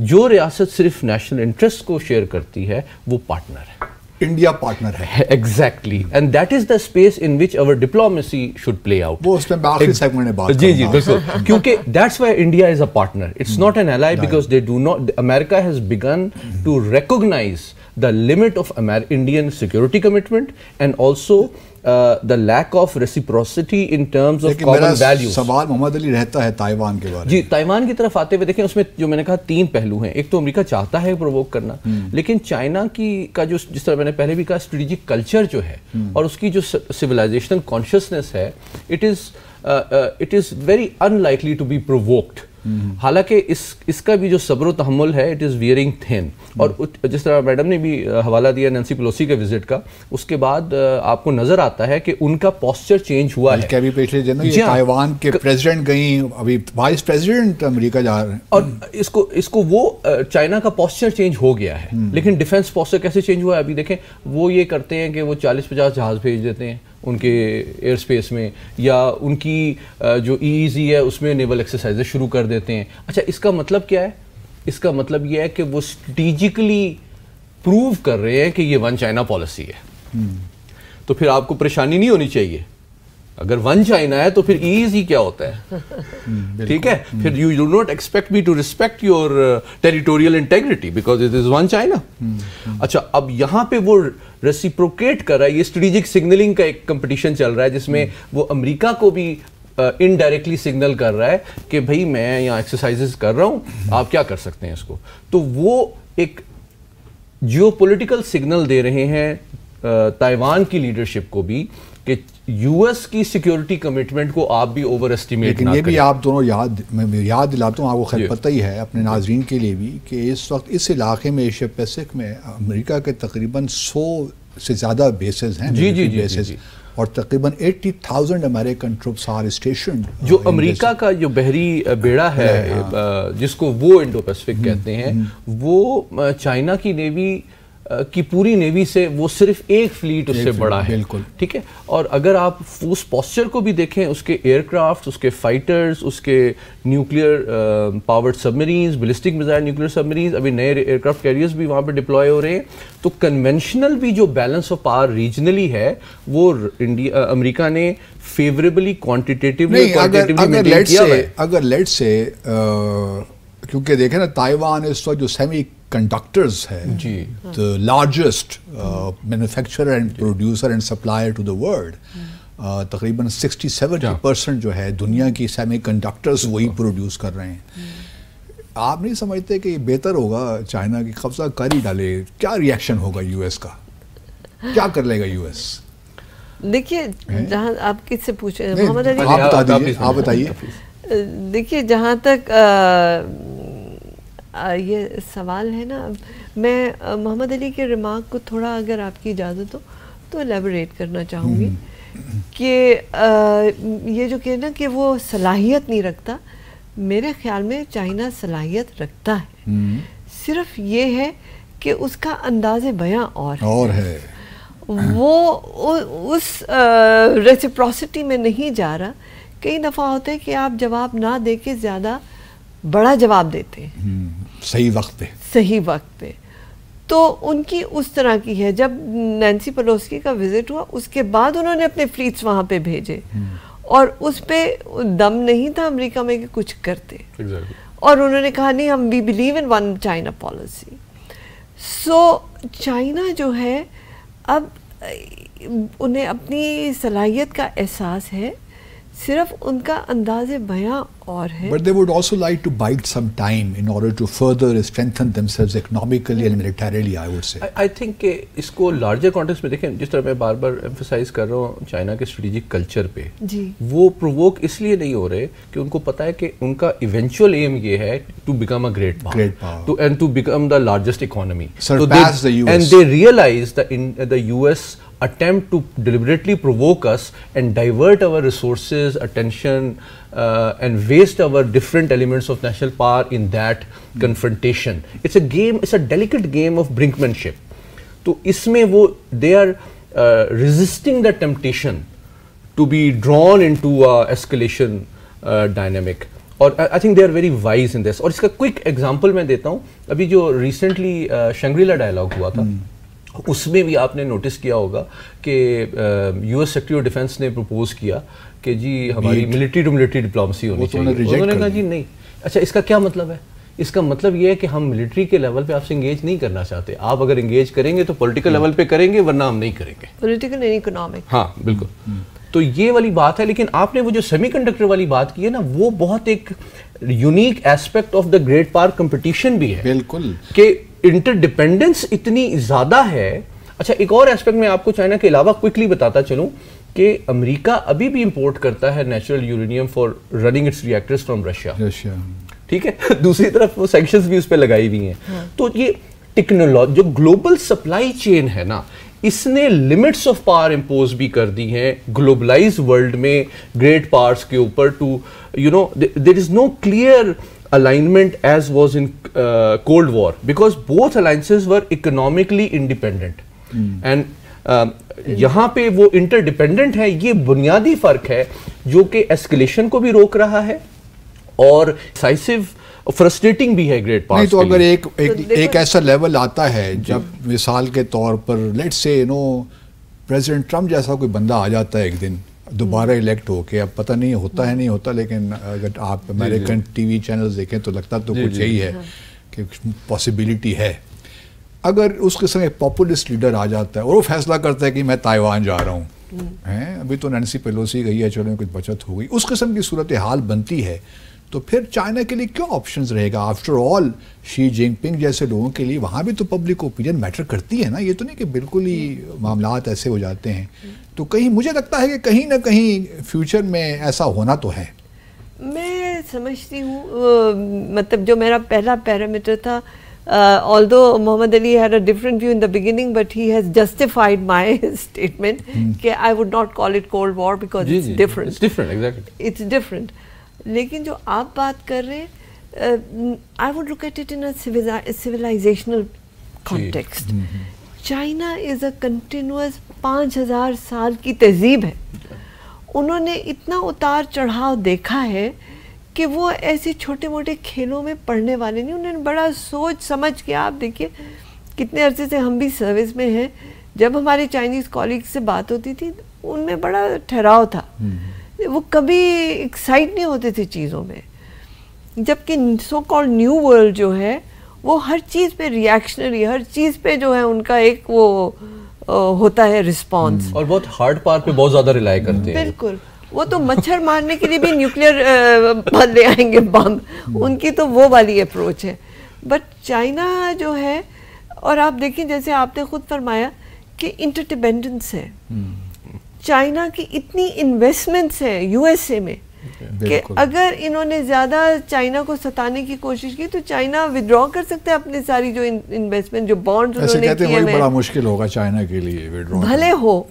جو ریاست صرف نیشنل انٹرسٹ کو شیئر کرتی ہے وہ پارٹنر ہے. انڈیا پارٹنر ہے. Exactly, and that is the space in which our diplomacy should play out. وہ اس میں آخری سیگمنٹ میں بات جی بالکل، کیونکہ that's why India is a partner, it's not an ally, because they do not, امریکہ has begun to recognise the limit of Indian security commitment and also the lack of reciprocity in terms of common values. سوال محمد علی رہتا ہے Taiwan کے بارے میں. جی، Taiwan کی طرف آتے ہوئے دیکھیں اس میں جو میں نے کہا 3 پہلو ہیں. ایک تو امریکہ چاہتا ہے پرووک کرنا، لیکن چائنا کا جو جس طرح میں نے پہلے بھی کہا اسٹریٹجک کلچر جو ہے اور اس کی جو سویلائزیشنل کانشیسنس ہے، it is very unlikely to be provoked. حالانکہ اس کا بھی جو صبر و تحمل ہے اٹ از ویئرنگ تھن. اور جس طرح میڈم نے بھی حوالہ دیا نینسی پیلوسی کے وزٹ کا، اس کے بعد آپ کو نظر آتا ہے کہ ان کا پوسچر چینج ہوا ہے. کبھی پچھلے دنوں یہ تائیوان کے پریزیڈنٹ گئیں، ابھی وائس پریزیڈنٹ امریکہ جا رہے ہیں، اور اس کو وہ چائنا کا پوسچر چینج ہو گیا ہے. لیکن ڈیفنس پوسچر کیسے چینج ہوا ہے ابھی دیکھیں. وہ یہ کرتے ہیں کہ وہ 40-50 جہاز بھیج دیتے ہیں ان کے ایئر اسپیس میں، یا ان کی جو EEZ ہے اس میں نیول ایکسرسائزز شروع کر دیتے ہیں. اچھا، اس کا مطلب کیا ہے؟ اس کا مطلب یہ ہے کہ وہ اسٹریٹجکلی پروو کر رہے ہیں کہ یہ ون چائنا پالیسی ہے. تو پھر آپ کو پریشانی نہیں ہونی چاہیے. اگر ون چائنا ہے تو پھر EEZ کیا ہوتا ہے؟ ٹھیک ہے، پھر you do not expect me to respect your territorial integrity because it is one China. اچھا، اب یہاں پہ وہ ریسیپروکیٹ کر رہا ہے. یہ اسٹریٹجک سگنلنگ کا ایک کمپٹیشن چل رہا ہے جس میں وہ امریکہ کو بھی انڈائریکٹلی سگنل کر رہا ہے کہ بھائی میں یہاں ایکسرسائزز کر رہا ہوں، آپ کیا کر سکتے ہیں اس کو. تو وہ ایک جیو پولیٹیکل سگنل دے رہے ہیں تائیوان کی لیڈرشپ کو بھی کہ یو ایس کی سیکیورٹی کمٹمنٹ کو آپ بھی اوور اسٹیمیٹ نہ کریں. لیکن یہ بھی آپ دونوں یاد دلاتا ہوں آپ کو، خیر پتہ ہی ہے اپنے ناظرین کے لیے بھی، کہ اس وقت اس علاقے میں ایشیا پیسفک میں امریکہ کے تقریباً 100 سے زیادہ بیسز ہیں. جی، اور تقریباً 80,000 امریکن ٹروپس آر اسٹیشنڈ. جو امریکہ کا جو بحری بیڑا ہے جس کو وہ انڈو پیسفک کہتے ہیں، وہ چائنا کی نیوی کی پوری نیوی سے وہ صرف ایک فلیٹ اس سے بڑا ہے. بالکل ٹھیک ہے. اور اگر آپ اس پوسچر کو بھی دیکھیں، اس کے ایئر کرافٹ، اس کے فائٹرز، اس کے nuclear powered submarines, ballistic missile nuclear submarines, ابھی نئے ایئر کرافٹ کیریئرز بھی وہاں پہ ڈپلوائے ہو رہے ہیں. تو کنونشنل بھی جو بیلنس آف پاور ریجنلی ہے وہ امریکہ نے فیوریبلی کوانٹیٹیولی مینٹین کیا ہے. اگر لیٹ سے کیونکہ دیکھیں نا تائیوان اس وقت جو سیمی کنڈکٹرز ہے، the largest manufacturer and producer and supplier to the world. تقریباً 60-70% جو ہے دنیا کی سیمی کنڈکٹرز وہی پروڈیوس کر رہے ہیں. آپ نہیں سمجھتے کہ یہ بہتر ہوگا چائنا کی قبضہ کر ہی ڈالے؟ کیا ریئیکشن ہوگا یو ایس کا؟ کیا کر لے گا یو ایس؟ دیکھیے جہاں آپ کس سے پوچھیں محمد علی، آپ بتائیے. دیکھیے جہاں تک یہ سوال ہے نا، میں محمد علی کے ریمارک کو تھوڑا اگر آپ کی اجازت ہو تو ایلیبوریٹ کرنا چاہوں گی کہ یہ جو کہ نا کہ وہ صلاحیت نہیں رکھتا، میرے خیال میں چائنا صلاحیت رکھتا ہے، صرف یہ ہے کہ اس کا انداز بیاں اور ہے، وہ اس ریسیپروسٹی میں نہیں جا رہا. کئی دفعہ ہوتا ہے کہ آپ جواب نہ دے کے زیادہ بڑا جواب دیتے ہیں صحیح وقت پہ. تو ان کی اس طرح کی ہے. جب نینسی پیلوسی کا وزٹ ہوا اس کے بعد انہوں نے اپنے فلیٹس وہاں پہ بھیجے اور اس پہ دم نہیں تھا امریکہ میں کہ کچھ کرتے، اور انہوں نے کہا نہیں ہم we believe in one China policy. So China جو ہے اب انہیں اپنی صلاحیت کا احساس ہے، صرف ان کا انداز بیاں اور ہے. But they would also like to bide some time in order to further strengthen themselves economically and militarily, I would say. I think کہ اس کو لارجر کانٹیکسٹ میں دیکھیں، جس طرح میں بار بار ایمفسائز کر رہا ہوں چائنا کے اسٹریٹجک کلچر پہ، وہ پرووک اس لیے نہیں ہو رہے کہ ان کو پتا ہے کہ ان کا ایونچوئل ایم یہ ہے to become a great power and to become the largest economy. Surpass the US. And they realize that in the US attempt to deliberately provoke us and divert our resources, attention, and waste our different elements of national power in that confrontation. It's a game, it's a delicate game of brinkmanship. So isme wo, they are resisting the temptation to be drawn into a escalation dynamic. اور I think they are very wise in this. اور اس کا quick example میں دیتا ہوں. ابھی جو recently شنگری-لا dialogue ہوا تھا، اس میں بھی آپ نے نوٹس کیا ہوگا کہ U S secretary of defence نے پروپوز کیا کہ جی ہماری ملٹری ٹو ملٹری ڈپلومسی ہونی چاہیے. انہوں نے کہا جی نہیں. اچھا اس کا کیا مطلب ہے؟ اس کا مطلب یہ ہے کہ ہم ملٹری کے لیول پہ آپ سے انگیج نہیں کرنا چاہتے. آپ اگر انگیج کریں گے تو پولیٹیکل لیول پہ کریں گے، ورنہ ہم نہیں کریں گے. Political and economic. ہاں بالکل. تو یہ والی بات ہے. لیکن آپ نے وہ جو سیمی کنڈکٹر والی بات کی ہے نا، وہ بہت ایک unique aspect of the great power competition بھی ہے. بالکل. کہ انٹر ڈیپینڈنس اتنی زیادہ ہے. اچھا ایک اور ایسپیکٹ میں آپ کو چائنا کے علاوہ کوئکلی بتاتا چلوں کہ امریکہ ابھی بھی امپورٹ کرتا ہے natural uranium for running its reactors from Russia. ٹھیک ہے. دوسری طرف وہ سینکشنز بھی اس پہ لگائی ہوئی ہیں. تو یہ ٹیکنالوجی جو گلوبل سپلائی چین ہے نا، اس نے لمٹس آف پاور امپوز بھی کر دی ہیں گلوبلائز ورلڈ میں گریٹ پاورز کے اوپر. To you know there is no clear alignment as was in Cold War because both alliances were economically independent. And یہاں پہ وہ انٹر ڈیپینڈنٹ ہے. یہ بنیادی فرق ہے جو کہ اسکلیشن کو بھی روک رہا ہے اور ڈیسائسو فرسٹریٹنگ بھی ہے گریٹ پاورز. تو اگر ایک ایسا لیول آتا ہے جب مثال کے طور پر let's say you know President Trump جیسا کوئی بندہ آ جاتا ہے ایک دن دوبارہ الیکٹ ہو کے، اب پتہ نہیں ہوتا ہے نہیں ہوتا، لیکن اگر آپ امریکن ٹی وی چینلز دیکھیں تو لگتا تو کچھ یہی ہے کہ پاسبلٹی ہے. اگر اس قسم ایک پاپولسٹ لیڈر آ جاتا ہے اور وہ فیصلہ کرتا ہے کہ میں تائیوان جا رہا ہوں، ابھی تو نینسی پیلوسی گئی ہے، چلو کچھ بچت ہو گئی، اس قسم کی صورتحال بنتی ہے، تو پھر چائنا کے لیے کیا آپشنز رہے گا؟ آفٹر آل شی جن پنگ جیسے لوگوں کے لیے وہاں بھی تو پبلک اوپینین میٹر کرتی ہے نا. یہ تو نہیں کہ بالکل ہی معاملات ایسے ہو جاتے ہیں. تو کہیں مجھے لگتا ہے کہ کہیں نہ کہیں فیوچر میں ایسا ہونا تو ہے. میں سمجھتی ہوں مطلب جو میرا پہلا پیرامیٹر تھا، although Muhammad Ali had a different view in the beginning, but he has justified my statement کہ I would not call it Cold War because it's different. It's different, exactly. It's different. لیکن جو آپ بات کر رہے ہیں I would look at it in a civilizational context. China is a continuous 5000 سال کی تہذیب ہے. انہوں نے اتنا اتار چڑھاؤ دیکھا ہے کہ وہ ایسے چھوٹے موٹے کھیلوں میں پڑھنے والے نہیں. انہوں نے بڑا سوچ سمجھ کے، آپ دیکھیے کتنے عرصے سے ہم بھی سروس میں ہیں، جب ہمارے چائنیز کالیگ سے بات ہوتی تھی ان میں بڑا ٹھہراؤ تھا، وہ کبھی ایکسائٹ نہیں ہوتے تھے چیزوں میں. جبکہ سو کال نیو ورلڈ جو ہے وہ ہر چیز پہ ریئیکشنری، ہر چیز پہ جو ہے ان کا ایک وہ ہوتا ہے رسپانس، اور بہت ہارڈ پار پہ بہت زیادہ ریلائی کرتے ہیں. بالکل. وہ تو مچھر مارنے کے لیے بھی نیوکلیئر لے آئیں گے بم، ان کی تو وہ والی اپروچ ہے. بٹ چائنا جو ہے، اور آپ دیکھیں جیسے آپ نے خود فرمایا کہ انٹر ڈیپینڈنس ہے، چائنا کی اتنی انویسٹمنٹس ہیں یو ایس اے میں کہ اگر انہوں نے زیادہ چائنا کو ستانے کی کوشش کی تو چائنا ودرا کر سکتے ہیں اپنی ساری جو انویسٹمنٹ، جو بانڈز انہوں نے کیے ہیں. بڑا مشکل ہوگا چائنا کے لیے بھلے ہو،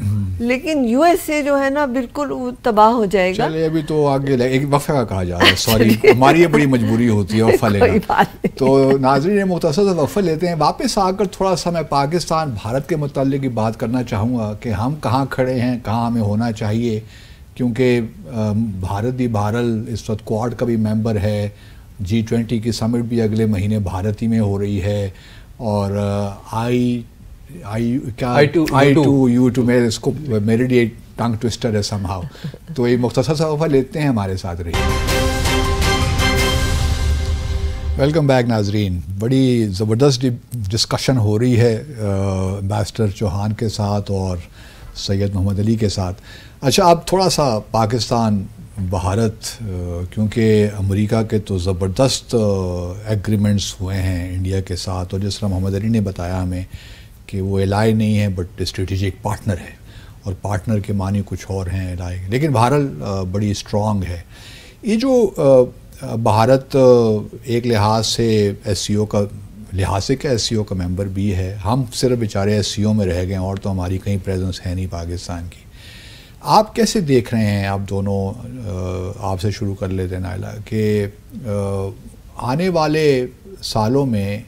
لیکن یو ایس اے جو ہے نا بالکل تباہ ہو جائے گا. چلے ابھی تو آگے ایک وقفہ کا کہا جا رہا ہے، سوری ہماری یہ بڑی مجبوری ہوتی ہے وقفہ لینا. تو ناظرین مختصر سے وقفہ لیتے ہیں، واپس آ کر تھوڑا سا میں پاکستان بھارت کے متعلق بات کرنا چاہوں گا کہ ہم کہاں کھڑے ہیں، کہاں ہمیں ہونا چاہیے، کیونکہ بھارت بھی بہرحال اس وقت کوڈ کا بھی ممبر ہے، G20 کی سمٹ بھی اگلے مہینے بھارت ہی میں ہو رہی ہے، اور I2 میں اس کو میرے لیے ٹنگ ٹوسٹر ہے سم ہاؤ. تو یہ مختصر سا وقفہ لیتے ہیں، ہمارے ساتھ رہیے. ویلکم بیک ناظرین. بڑی زبردست ڈسکشن ہو رہی ہے امبیسڈر چوہان کے ساتھ اور سید محمد علی کے ساتھ. اچھا، اب تھوڑا سا پاکستان بھارت، کیونکہ امریکہ کے تو زبردست ایگریمنٹس ہوئے ہیں انڈیا کے ساتھ، اور جس طرح محمد علی نے بتایا ہمیں کہ وہ الائی نہیں ہے بٹ اسٹریٹجک پارٹنر ہے، اور پارٹنر کے معنی کچھ اور ہیں الائی، لیکن بہرحال بڑی اسٹرانگ ہے. یہ جو بھارت ایک لحاظ سے ایس سی او کا ایس سی او کا ممبر بھی ہے، ہم صرف بیچارے ایس سی او میں رہ گئے اور تو ہماری کہیں پریزنس ہے نہیں پاکستان کی. آپ کیسے دیکھ رہے ہیں، آپ دونوں، آپ سے شروع کر لیتے ہیں نائلہ، کہ آنے والے سالوں میں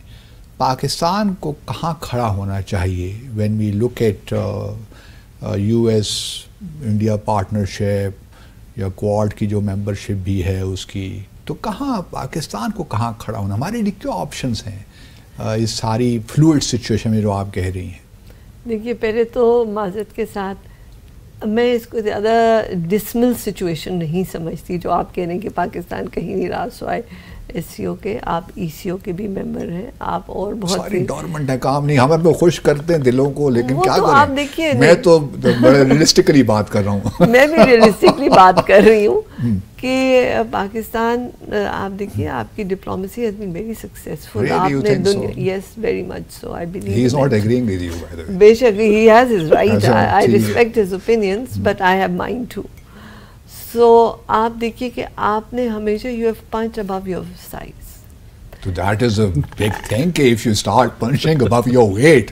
پاکستان کو کہاں کھڑا ہونا چاہیے when we look at U S India partnership یا کوڈ کی جو ممبرشپ بھی ہے اس کی، تو کہاں پاکستان کو کہاں کھڑا ہونا، ہمارے لیے کیا آپشنس ہیں اس ساری فلوئڈ سچویشن میں جو آپ کہہ رہی ہیں؟ دیکھیے، پہلے تو معذرت کے ساتھ میں اس کو زیادہ ڈسمل سچویشن نہیں سمجھتی جو آپ کہہ رہے ہیں کہ پاکستان کہیں نہیں رہا سوائے ایس سی او کے. آپ ای سی او کے بھی ممبر ہیں، آپ اور بہت ساری گورنمنٹ ہے، کام نہیں، ہمیں تو خوش کرتے ہیں دلوں کو، لیکن کیا کریں. آپ دیکھیے، میں تو بڑے ریئلسٹکلی بات کر رہا ہوں. میں بھی ریئلسٹکلی بات کر رہی ہوں کہ پاکستان، آپ دیکھیے آپ کی diplomacy has been very successful. آپ نے دنیا، yes very much so, I believe he is not agreeing with you by the way. بے شک he has his right, I respect his opinions but I have mine too. So آپ دیکھیے کہ آپ نے ہمیشہ you have punch above your size. So that is a big thing. If you start punching above your weight,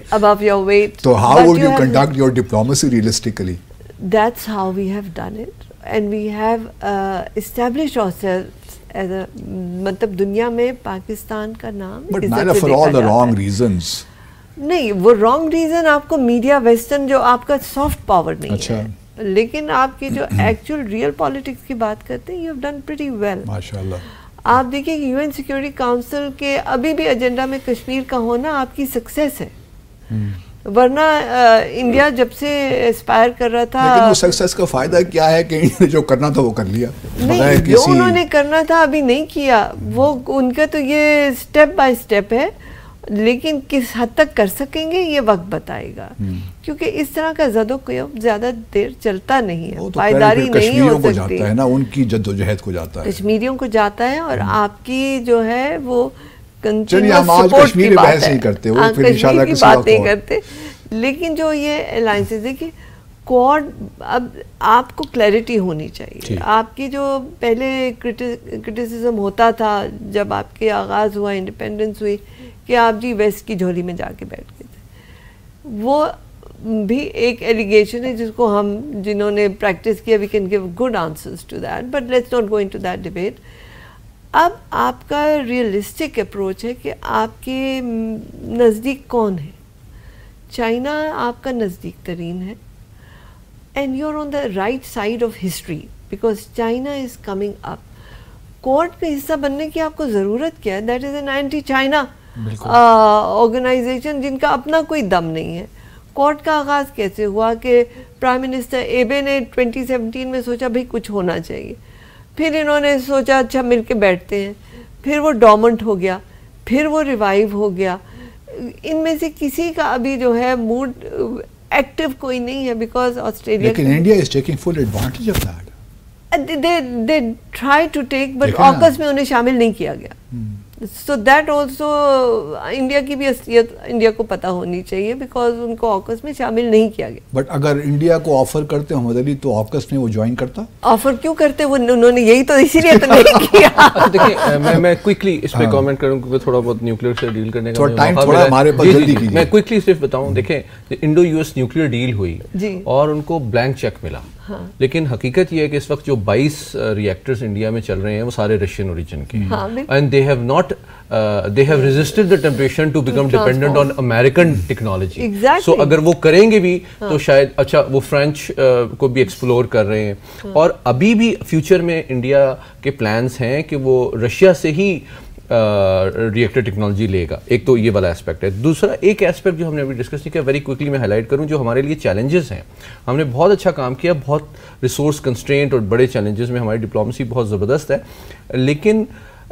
so how would you conduct your diplomacy realistically? That's how we have done it, and we have established ourselves as a مطلب دنیا میں پاکستان کا نام. But not for all the wrong reasons. نہیں، وہ wrong reason آپ کو media western جو آپ کا سافٹ پاور نہیں ہے، لیکن آپ کی جو ایکچوئل ریئل پالیٹکس کی بات کرتے ہیں، you have done pretty well. ماشاء اللہ. آپ دیکھیں کہ یو این سیکورٹی کاؤنسل کے ابھی بھی ایجنڈا میں کشمیر کا ہونا آپ کی سکسیس ہے، ورنہ انڈیا جب سے اسپائر کر رہا تھا. لیکن وہ سکسیس کا فائدہ کیا ہے کہ انہوں نے جو کرنا تھا وہ کر لیا. نہیں، جو انہوں نے کرنا تھا ابھی نہیں کیا، وہ ان کا تو یہ اسٹیپ بائی اسٹیپ ہے، لیکن کس حد تک کر سکیں گے یہ وقت بتائے گا، کیونکہ اس طرح کا زد و قیام زیادہ دیر چلتا نہیں ہے، پائیداری نہیں ہو سکتی ہے نا. ان کی جدوجہد کو جاتا ہے، کشمیریوں کو جاتا ہے، اور آپ کی جو ہے وہ چلیے ہم آج کشمیر میں بحث نہیں کرتے، وہ پھر انشاءاللہ کسی بات نہیں کرتے. لیکن جو یہ الائنسز دیکھیے، کوڈ، اب آپ کو کلیئرٹی ہونی چاہیے. آپ کی جو پہلے کرٹیسزم ہوتا تھا جب آپ کے آغاز ہوا، انڈیپینڈنس ہوئی، کہ آپ جی ویسٹ کی جھولی میں جا کے بیٹھ گئے تھے، وہ بھی ایک ایلیگیشن ہے جس کو ہم جنہوں نے پریکٹس کیا، we can give good answers to that, but let's not go into that debate. اب آپ کا ریئلسٹک اپروچ ہے کہ آپ کے نزدیک کون ہے. چائنا آپ کا نزدیک ترین ہے، and you are on the right side of history because China is coming up. Quad کا حصہ بننے کی آپ کو ضرورت کیا ہے؟ That is an anti China organisation جن کا اپنا کوئی دم نہیں ہے. کوڈ کا آغاز کیسے ہوا کہ پرائم منسٹر ایبے نے 2017 میں سوچا بھائی کچھ ہونا چاہیے، پھر انہوں نے سوچا اچھا مل کے بیٹھتے ہیں، پھر وہ ڈورمنٹ ہو گیا، پھر وہ ریوائیو ہو گیا. ان میں سے کسی کا ابھی جو ہے موڈ ایکٹیو کوئی نہیں ہے، بیکاز آسٹریلیا. لیکن India is taking full advantage of that. they try to take, but AUKUS میں انہیں شامل نہیں کیا گیا. So that also انڈیا کی بھی حیثیت انڈیا کو پتہ ہونی چاہیے, بیکاز ان کو AUKUS میں شامل نہیں کیا گیا. بٹ اگر انڈیا کو آفر کرتے محمد علی تو AUKUS میں وہ جوائن کرتا؟ آفر کیوں کرتے, وہ انہوں نے یہی تو اسی لیے تو نہیں کیا. دیکھیں میں کوئکلی اس پہ کامنٹ کروں کیونکہ تھوڑا بہت نیوکلیئر سے ڈیل کرنے کا ٹائم تھوڑا ہمارے پاس جلدی کیجیے. میں کوئکلی صرف بتاؤں, دیکھیں Indo U S nuclear deal ہوئی اور ان کو بلینک چیک ملا, لیکن حقیقت یہ ہے کہ اس وقت جو 22 ریئیکٹرز انڈیا میں چل رہے ہیں وہ سارے رشین اوریجن کے ہیں, and they have not they have resisted the temptation to become dependent on American technology. So اگر وہ کریں گے بھی تو شاید اچھا وہ فرینچ کو بھی ایکسپلور کر رہے ہیں, اور ابھی بھی فیوچر میں انڈیا کے پلانز ہیں کہ وہ رشیا سے ہی ریئیکٹر ٹیکنالوجی لے گا. ایک تو یہ والا اسپیکٹ ہے. دوسرا ایک اسپیکٹ جو ہم نے ابھی ڈسکس نہیں کیا, ویری کوئکلی میں ہائی لائٹ کروں, جو ہمارے لیے چیلنجز ہیں. ہم نے بہت اچھا کام کیا, بہت ریسورس کنسٹرینٹ اور بڑے چیلنجز میں ہماری ڈپلومیسی بہت زبردست ہے, لیکن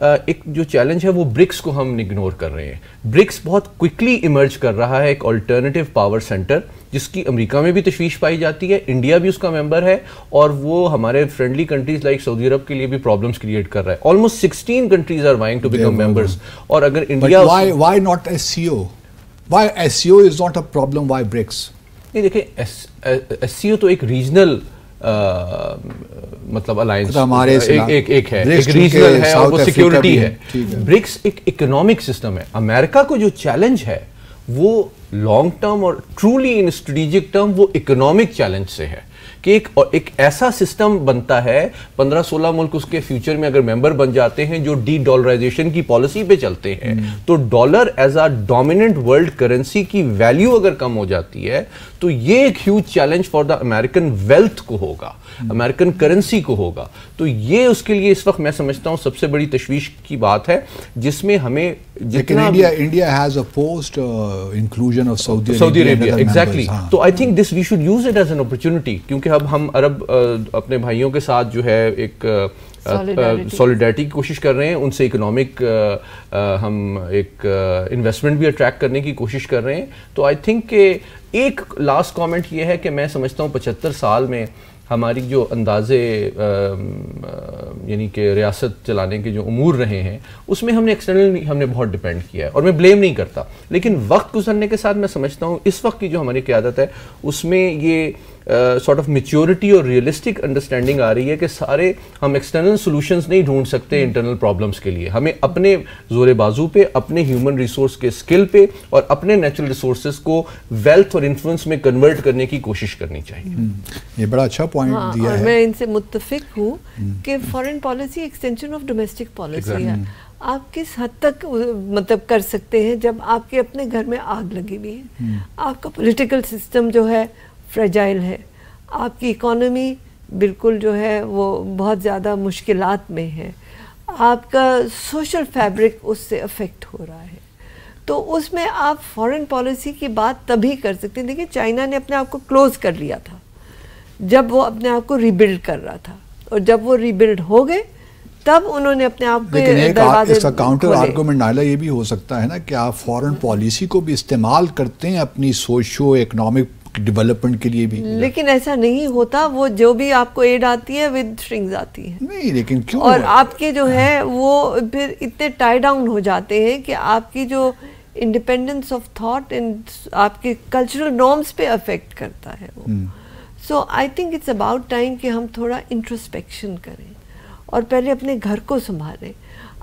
ایک جو چیلنج ہے وہ برکس کو ہم اگنور کر رہے ہیں. برکس بہت کوئکلی ایمرج کر رہا ہے ایک آلٹرنیٹیو پاور سینٹر, جس کی امریکہ میں بھی تشویش پائی جاتی ہے, انڈیا بھی اس کا ممبر ہے, اور وہ ہمارے friendly countries like Saudi Arab کے لیے بھی پرابلمس کریٹ کر رہا ہے. Almost 16 countries are vying to become members. اور اگر India why not SCO? Why SCO is not a problem? Why BRICS? نہیں دیکھیں, SCO تو ایک ریجنل مطلب الائنس ایک ہے, ایک ریجنل ہے اور وہ سیکیورٹی ہے. برکس ایک اکنامک سسٹم ہے. امریکہ کو جو چیلنج ہے وہ لانگ ٹرم اور ٹرولی ان اسٹریٹجک ٹرم وہ اکنامک چیلنج سے ہے کہ ایک ایسا سسٹم بنتا ہے, 15-16 ملک اس کے فیوچر میں اگر ممبر بن جاتے ہیں جو ڈی ڈالرائزیشن کی پالیسی پہ چلتے ہیں, تو dollar as a dominant world currency کی ویلیو اگر کم ہو جاتی ہے تو یہ ایک huge challenge for the American wealth کو ہوگا, امریکن کرنسی کو ہوگا. تو یہ اس کے لیے اس وقت میں سمجھتا ہوں سب سے بڑی تشویش کی بات ہے, جس میں ہمیں جتنا India has opposed inclusion of Saudi Arabia. Exactly. تو I think this we should use it as an opportunity, کیونکہ اب ہم عرب اپنے بھائیوں کے ساتھ جو ہے ایک سولیڈیرٹی کی کوشش کر رہے ہیں, ان سے اکنامک ہم ایک انویسٹمنٹ بھی اٹریکٹ کرنے کی کوشش کر رہے ہیں. تو آئی تھنک کہ ایک لاسٹ کامنٹ یہ ہے کہ میں سمجھتا ہوں 75 سال میں ہماری جو اندازے یعنی کہ ریاست چلانے کے جو امور رہے ہیں اس میں ہم نے ایکسٹرنل ہم نے بہت ڈیپینڈ کیا ہے, اور میں بلیم نہیں کرتا, لیکن وقت گزرنے کے ساتھ میں سمجھتا ہوں اس وقت کی جو ہماری قیادت ہے اس میں یہ سارٹ آف میچیورٹی اور ریئلسٹک انڈرسٹینڈنگ آ رہی ہے کہ سارے ہم ایکسٹرنل سولوشنز نہیں ڈھونڈ سکتے انٹرنل پرابلمس کے لیے. ہمیں اپنے زور بازو پہ, اپنے ہیومن ریسورس کے اسکل پہ اور اپنے نیچرل ریسورسز کو ویلتھ اور انفلوئنس میں کنورٹ کرنے کی کوشش کرنی چاہیے. یہ بڑا اچھا پوائنٹ دیا ہے. میں ان سے متفق ہوں کہ foreign policy extension of domestic policy ہے. آپ کس حد تک مطلب کر سکتے ہیں جب آپ کے اپنے گھر میں آگ لگی ہوئی ہے, آپ کا پولیٹیکل سسٹم جو ہے فریجائل ہے, آپ کی اکانومی بالکل جو ہے وہ بہت زیادہ مشکلات میں ہے, آپ کا سوشل فیبرک اس سے افیکٹ ہو رہا ہے, تو اس میں آپ فارن پالیسی کی بات تبھی کر سکتے ہیں. دیکھیے چائنا نے اپنے آپ کو کلوز کر لیا تھا جب وہ اپنے آپ کو ریبلڈ کر رہا تھا, اور جب وہ ریبلڈ ہو گئے تب انہوں نے اپنے آپ کو دروازے. اس کا کاؤنٹر آرگومنٹ نائلہ یہ بھی ہو سکتا ہے نا کہ آپ فارن پالیسی کو بھی استعمال کرتے ہیں اپنی سوشو اکنامک ڈیولپمنٹ کے لیے بھی, لیکن ایسا نہیں ہوتا. وہ جو بھی آپ کو ایڈ آتی ہے ود اسٹرنگز آتی ہے. نہیں لیکن کیوں, اور آپ کے جو ہے وہ پھر اتنے ٹائی ڈاؤن ہو جاتے ہیں کہ آپ کی جو انڈیپینڈنس آف تھاٹ اینڈ آپ کے کلچرل نارمس پہ افیکٹ کرتا ہے وہ. So I think it's about time کہ ہم تھوڑا انٹروسپیکشن کریں اور پہلے اپنے گھر کو سنبھالیں.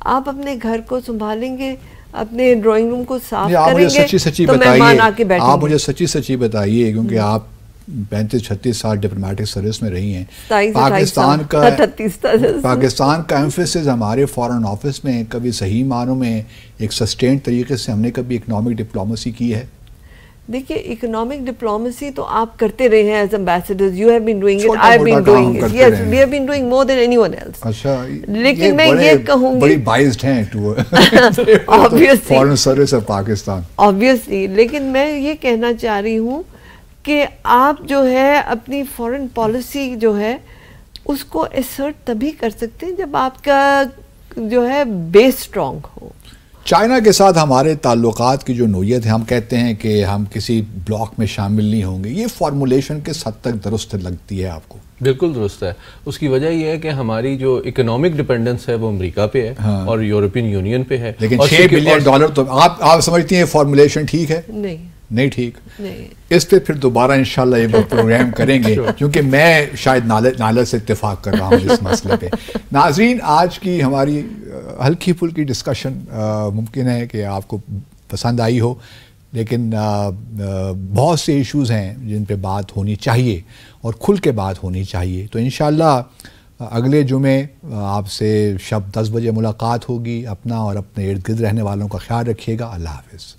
آپ اپنے گھر کو سنبھالیں گے, اپنے ڈرائنگ روم کو صاف کریں گے تو مہمان آ کے بیٹھیں گے. آپ مجھے سچی بتائیے کیونکہ آپ 35-36 سال ڈپلومیٹک سروس میں رہی ہیں. پاکستان کا ایمفیسس ہمارے فارن آفس میں کبھی صحیح معنوں میں ایک سسٹینڈ طریقے سے ہم نے کبھی اکنامک ڈپلومیسی کی ہے؟ دیکھیے اکنامک ڈپلومیسی تو آپ کرتے رہے ہیں as ambassadors. You have been doing it, I have been doing it, yes we have been doing more than anyone ون ایلس. اچھا, لیکن میں یہ کہوں گی بڑی بائزڈ ہیں to foreign service of Pakistan obviously, لیکن میں یہ کہنا چاہ رہی ہوں کہ آپ جو ہے اپنی فارن پالیسی جو ہے اس کو ایسرٹ تبھی کر سکتے ہیں جب آپ کا جو ہے بیس اسٹرانگ ہو. چائنا کے ساتھ ہمارے تعلقات کی جو نوعیت ہے، ہم کہتے ہیں کہ ہم کسی بلاک میں شامل نہیں ہوں گے، یہ فارمولیشن کس حد تک درست لگتی ہے آپ کو؟ بالکل درست ہے. اس کی وجہ یہ ہے کہ ہماری جو اکنامک ڈپینڈنس ہے وہ امریکہ پہ ہے اور یورپین یونین پہ ہے. لیکن $6 بلین تو آپ سمجھتی ہیں فارمولیشن ٹھیک ہے؟ نہیں ٹھیک. اس پہ پھر دوبارہ انشاءاللہ یہ پروگرام کریں گے کیونکہ میں شاید نالر سے اتفاق کر رہا ہوں اس مسئلے پہ. ناظرین، آج کی ہماری ہلکی پھلکی ڈسکشن ممکن ہے کہ آپ کو پسند آئی ہو، لیکن بہت سے ایشوز ہیں جن پہ بات ہونی چاہیے اور کھل کے بات ہونی چاہیے. تو انشاءاللہ اگلے جمعے آپ سے شب 10 بجے ملاقات ہوگی. اپنا اور اپنے ارد گرد رہنے والوں کا خیال رکھیے گا. اللہ حافظ.